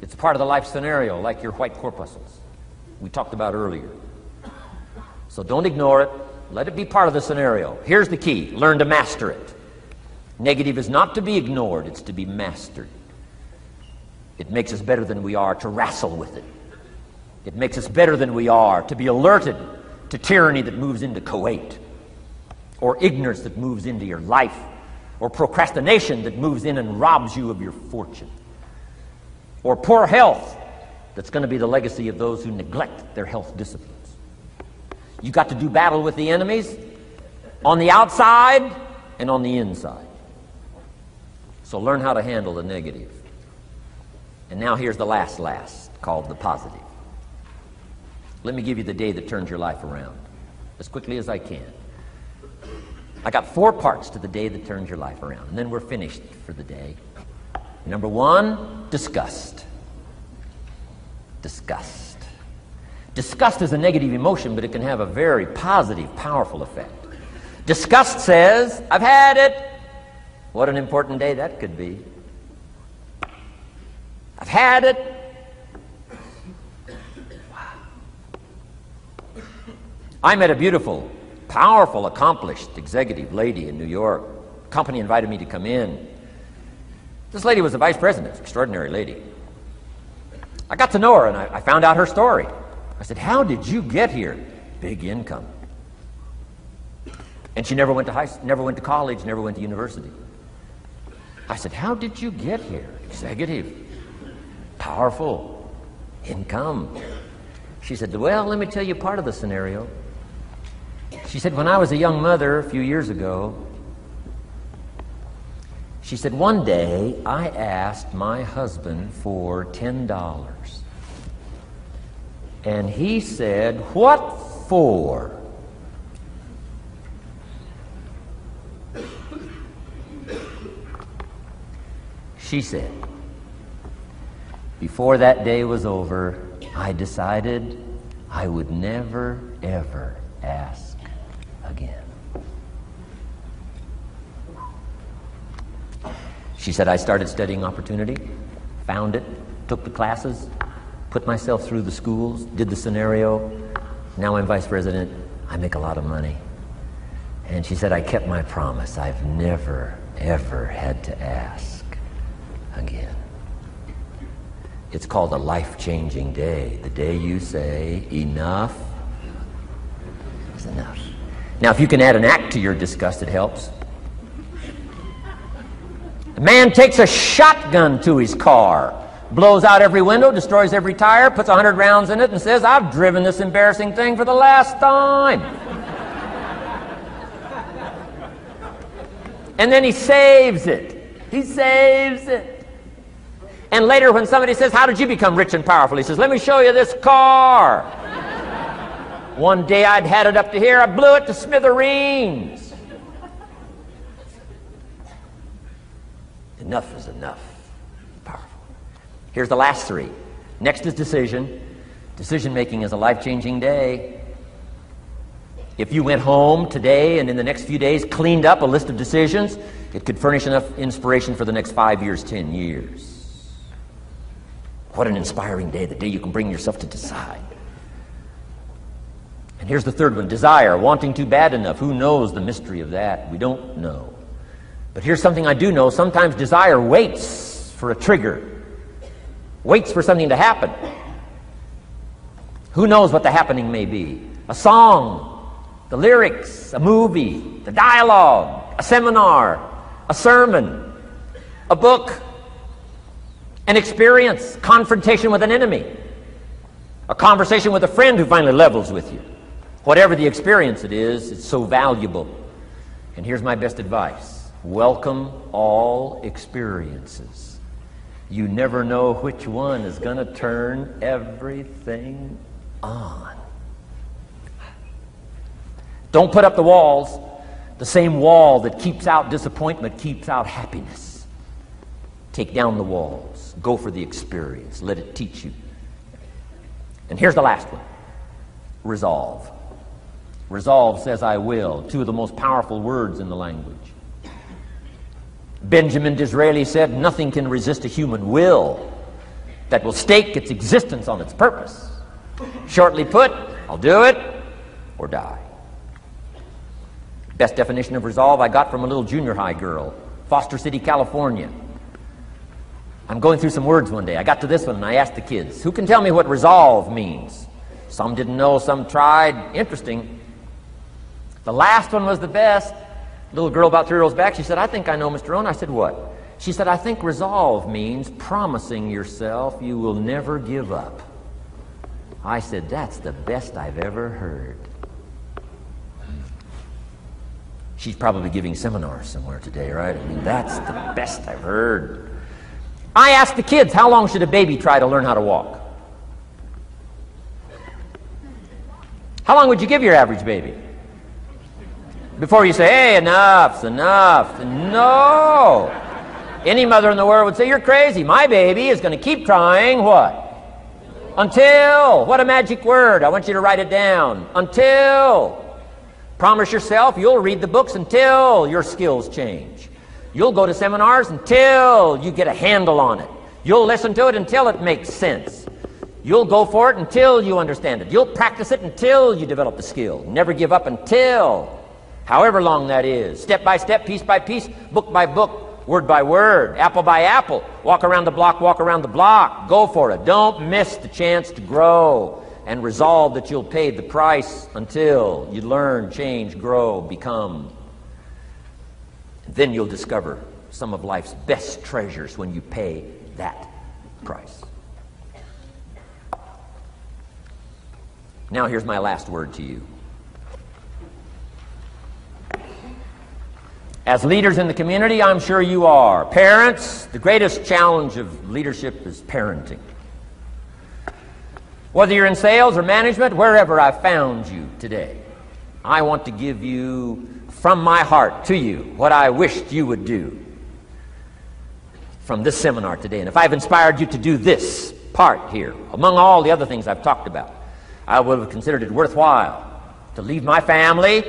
It's part of the life scenario, like your white corpuscles we talked about earlier. So don't ignore it. Let it be part of the scenario. Here's the key. Learn to master it. Negative is not to be ignored. It's to be mastered. It makes us better than we are to wrestle with it. It makes us better than we are to be alerted to tyranny that moves into Kuwait, or ignorance that moves into your life, or procrastination that moves in and robs you of your fortune, or poor health that's going to be the legacy of those who neglect their health disciplines. You got to do battle with the enemies on the outside and on the inside. So learn how to handle the negative. And now here's the last, called the positive. Let me give you the day that turns your life around, as quickly as I can. I got 4 parts to the day that turns your life around, and then we're finished for the day. Number 1, disgust. Disgust. Disgust is a negative emotion, but it can have a very positive, powerful effect. Disgust says, I've had it. What an important day that could be. I've had it. Wow. I met a beautiful, powerful, accomplished executive lady in New York. The company invited me to come in. This lady was a vice president, extraordinary lady. I got to know her, and I found out her story. I said, how did you get here? Big income. And she never went to college, never went to university. I said, how did you get here? Executive, powerful, income. She said, well, let me tell you part of the scenario. She said, when I was a young mother a few years ago, she said, one day I asked my husband for $10. And he said, what for? She said, before that day was over, I decided I would never, ever ask again. She said, I started studying opportunity, found it, took the classes, put myself through the schools, did the scenario. Now I'm vice president. I make a lot of money. And she said, I kept my promise. I've never, ever had to ask again. It's called a life-changing day. The day you say, enough is enough. Now, if you can add an act to your disgust, it helps. A man takes a shotgun to his car, blows out every window, destroys every tire, puts 100 rounds in it, and says, I've driven this embarrassing thing for the last time. And then he saves it. He saves it. And later when somebody says, how did you become rich and powerful? He says, let me show you this car. One day I'd had it up to here, I blew it to smithereens. Enough is enough. Powerful. Here's the last three. Next is decision. Decision making is a life-changing day. If you went home today and in the next few days cleaned up a list of decisions, it could furnish enough inspiration for the next 5 years, 10 years. What an inspiring day, the day you can bring yourself to decide. And here's the third one, desire, wanting to bad enough. Who knows the mystery of that? We don't know. But here's something I do know. Sometimes desire waits for a trigger, waits for something to happen. Who knows what the happening may be? A song, the lyrics, a movie, the dialogue, a seminar, a sermon, a book, an experience, confrontation with an enemy, a conversation with a friend who finally levels with you. Whatever the experience it is, it's so valuable. And here's my best advice. Welcome all experiences. You never know which one is going to turn everything on. Don't put up the walls. The same wall that keeps out disappointment keeps out happiness. Take down the walls. Go for the experience. Let it teach you. And here's the last one. Resolve. Resolve says I will. Two of the most powerful words in the language. Benjamin Disraeli said, nothing can resist a human will that will stake its existence on its purpose. Shortly put, I'll do it or die. Best definition of resolve I got from a little junior high girl, Foster City, California. I'm going through some words one day. I got to this one and I asked the kids, who can tell me what resolve means? Some didn't know, some tried. Interesting. The last one was the best. Little girl about 3 rows back, she said, I think I know, Mr. Rohn. I said, what? She said, I think resolve means promising yourself you will never give up. I said, that's the best I've ever heard. She's probably giving seminars somewhere today, right? I mean, that's the best I've heard. I asked the kids, how long should a baby try to learn how to walk? How long would you give your average baby? Before you say, hey, enough's enough. No. Any mother in the world would say, you're crazy. My baby is going to keep trying what? Until. What a magic word. I want you to write it down. Until. Promise yourself you'll read the books until your skills change. You'll go to seminars until you get a handle on it. You'll listen to it until it makes sense. You'll go for it until you understand it. You'll practice it until you develop the skill. Never give up until. However long that is. Step by step, piece by piece, book by book, word by word, apple by apple. Walk around the block, walk around the block. Go for it. Don't miss the chance to grow. And resolve that you'll pay the price until you learn, change, grow, become. Then you'll discover some of life's best treasures when you pay that price. Now here's my last word to you. As leaders in the community, I'm sure you are. Parents, the greatest challenge of leadership is parenting. Whether you're in sales or management, wherever I've found you today, I want to give you, from my heart to you, what I wished you would do from this seminar today. And if I've inspired you to do this part here, among all the other things I've talked about, I would have considered it worthwhile to leave my family,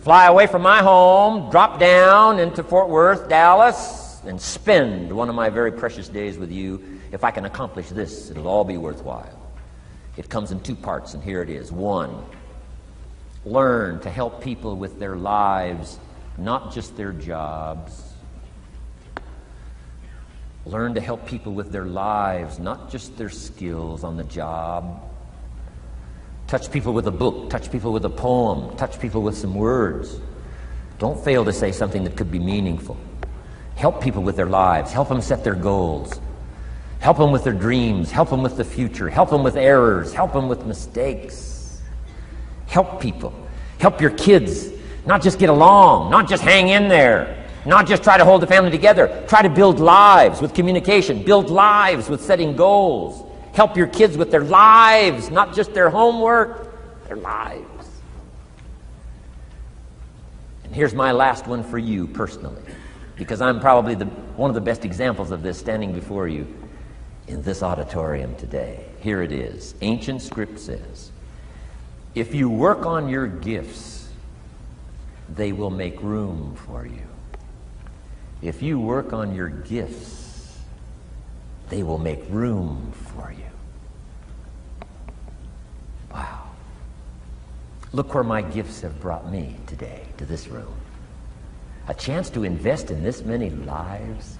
fly away from my home, drop down into Fort Worth, Dallas, and spend one of my very precious days with you. If I can accomplish this, it'll all be worthwhile. It comes in two parts, and here it is. One, learn to help people with their lives, not just their jobs. Learn to help people with their lives, not just their skills on the job. Touch people with a book, touch people with a poem, touch people with some words. Don't fail to say something that could be meaningful. Help people with their lives, help them set their goals. Help them with their dreams, help them with the future, help them with errors, help them with mistakes. Help people. Help your kids not just get along, not just hang in there, Not just try to hold the family together. Try to build lives with communication. Build lives with setting goals. Help your kids with their lives, not just their homework, their lives. And here's my last one for you personally, because I'm probably one of the best examples of this standing before you in this auditorium today. Here it is. Ancient script says, if you work on your gifts, they will make room for you. If you work on your gifts, they will make room for you. Wow. Look where my gifts have brought me today, to this room. A chance to invest in this many lives.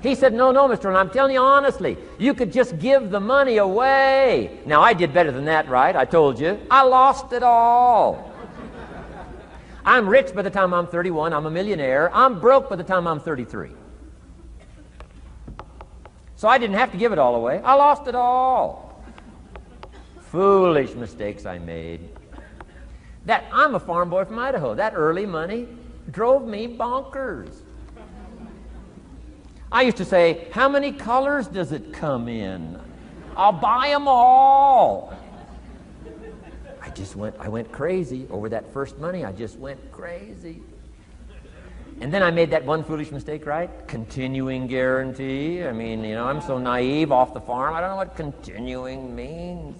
He said, no, Mr. Rohn, I'm telling you honestly, you could just give the money away. Now, I did better than that, right? I told you. I lost it all. I'm rich by the time I'm 31. I'm a millionaire. I'm broke by the time I'm 33. So I didn't have to give it all away. I lost it all. Foolish mistakes I made. I'm a farm boy from Idaho. That early money drove me bonkers. I used to say, how many colors does it come in? I'll buy them all. I went crazy over that first money. I just went crazy. And then I made that one foolish mistake, right? Continuing guarantee. I mean, I'm so naive off the farm. I don't know what continuing means.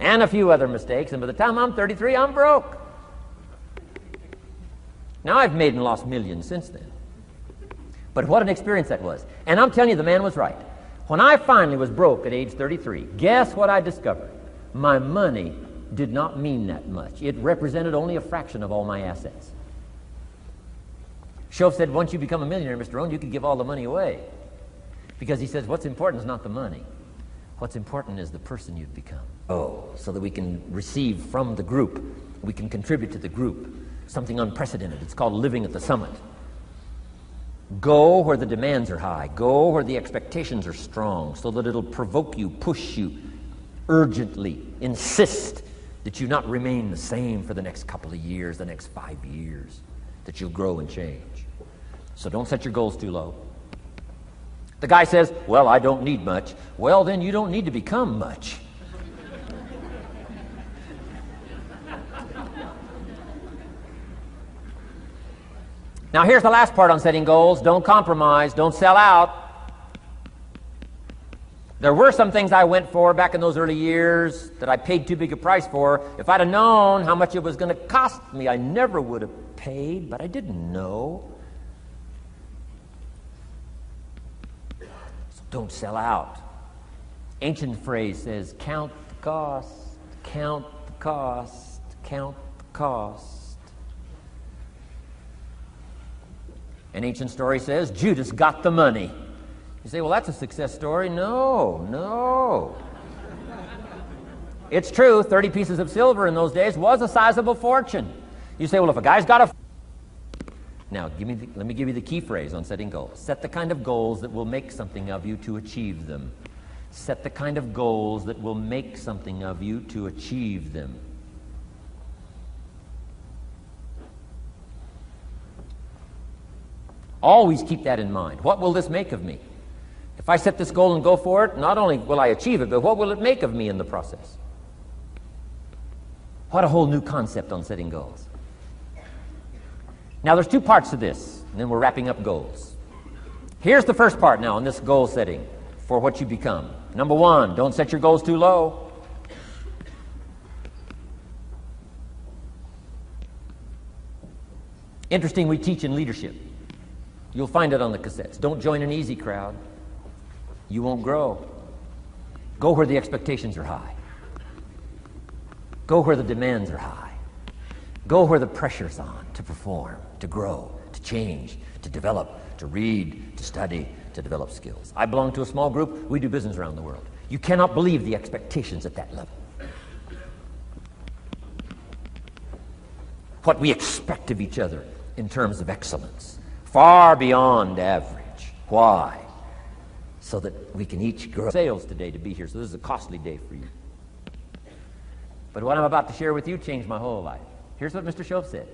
And a few other mistakes. And by the time I'm 33, I'm broke. Now I've made and lost millions since then. But what an experience that was. And I'm telling you, the man was right. When I finally was broke at age 33, guess what I discovered? My money did not mean that much. It represented only a fraction of all my assets. Shoaff said, once you become a millionaire, Mr. Rohn, you can give all the money away. Because he says, what's important is not the money. What's important is the person you've become. So that we can receive from the group. We can contribute to the group. Something unprecedented. It's called living at the summit. Go where the demands are high. Go where the expectations are strong, so that it'll provoke you, push you, urgently insist that you not remain the same for the next couple of years, the next 5 years, that you'll grow and change. So don't set your goals too low. The guy says, well, I don't need much. Well, then you don't need to become much. Now, here's the last part on setting goals. Don't compromise. Don't sell out. There were some things I went for back in those early years that I paid too big a price for. If I'd have known how much it was going to cost me, I never would have paid, but I didn't know. So don't sell out. Ancient phrase says, count the cost, count the cost, count the cost. An ancient story says, Judas got the money. You say, well, that's a success story. No. It's true, 30 pieces of silver in those days was a sizable fortune. You say, well, if a guy's got a... Now, let me give you the key phrase on setting goals. Set the kind of goals that will make something of you to achieve them. Set the kind of goals that will make something of you to achieve them. Always keep that in mind. What will this make of me? If I set this goal and go for it, not only will I achieve it, but what will it make of me in the process? What a whole new concept on setting goals. Now, there's two parts to this, and then we're wrapping up goals. Here's the first part now in this goal setting for what you become. Number one, don't set your goals too low. Interesting, we teach in leadership. You'll find it on the cassettes. Don't join an easy crowd. You won't grow. Go where the expectations are high. Go where the demands are high. Go where the pressure's on to perform, to grow, to change, to develop, to read, to study, to develop skills. I belong to a small group. We do business around the world. You cannot believe the expectations at that level. What we expect of each other in terms of excellence, far beyond average. Why? So that we can each grow. Sales today to be here, so this is a costly day for you. But what I'm about to share with you changed my whole life. Here's what Mr. Shoaff said.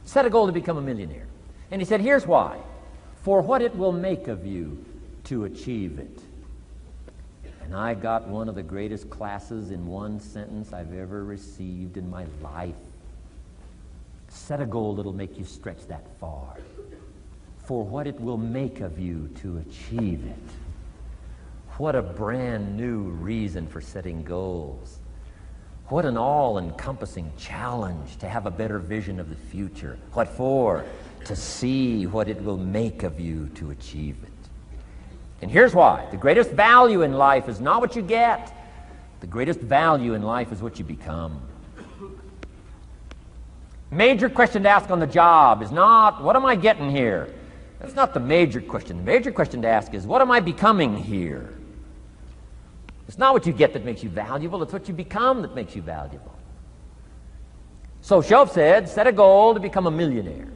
Set a goal to become a millionaire. And he said, here's why. For what it will make of you to achieve it. And I got one of the greatest classes in one sentence I've ever received in my life. Set a goal that'll make you stretch that far. For what it will make of you to achieve it. What a brand new reason for setting goals. What an all-encompassing challenge to have a better vision of the future. What for? To see what it will make of you to achieve it. And here's why. The greatest value in life is not what you get. The greatest value in life is what you become. Major question to ask on the job is not, what am I getting here? That's not the major question. The major question to ask is, what am I becoming here? It's not what you get that makes you valuable. It's what you become that makes you valuable. So Shoaff said, set a goal to become a millionaire.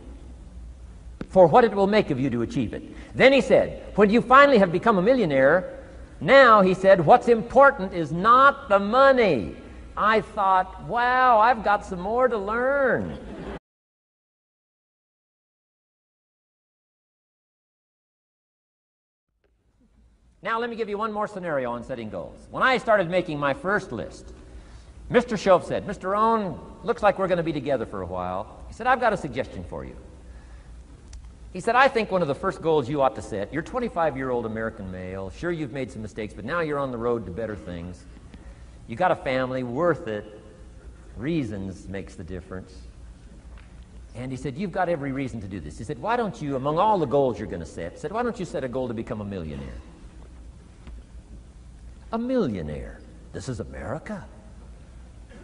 For what it will make of you to achieve it. Then he said, when you finally have become a millionaire, now, he said, what's important is not the money. I thought, wow, I've got some more to learn. Now, let me give you one more scenario on setting goals. When I started making my first list, Mr. Shoaff said, Mr. Rohn, looks like we're going to be together for a while. He said, I've got a suggestion for you. He said, I think one of the first goals you ought to set, you're a 25-year-old American male. Sure, you've made some mistakes, but now you're on the road to better things. You got a family, worth it. Reasons makes the difference. And he said, you've got every reason to do this. He said, why don't you, among all the goals you're going to set, why don't you set a goal to become a millionaire? A millionaire. This is America.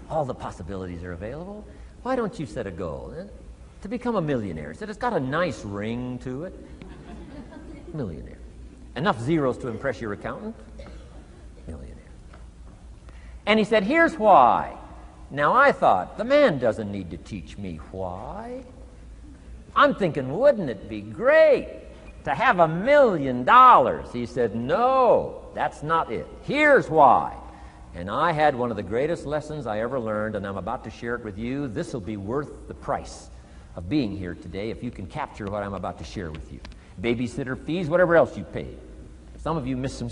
All the possibilities are available. Why don't you set a goal to become a millionaire? He said, it's got a nice ring to it. Millionaire. Enough zeros to impress your accountant? Millionaire. And he said, here's why. Now, I thought, the man doesn't need to teach me why. I'm thinking, wouldn't it be great to have $1 million? He said, no, that's not it. Here's why. And I had one of the greatest lessons I ever learned, and I'm about to share it with you. This will be worth the price of being here today if you can capture what I'm about to share with you. Babysitter fees, whatever else you paid. Some of you missed some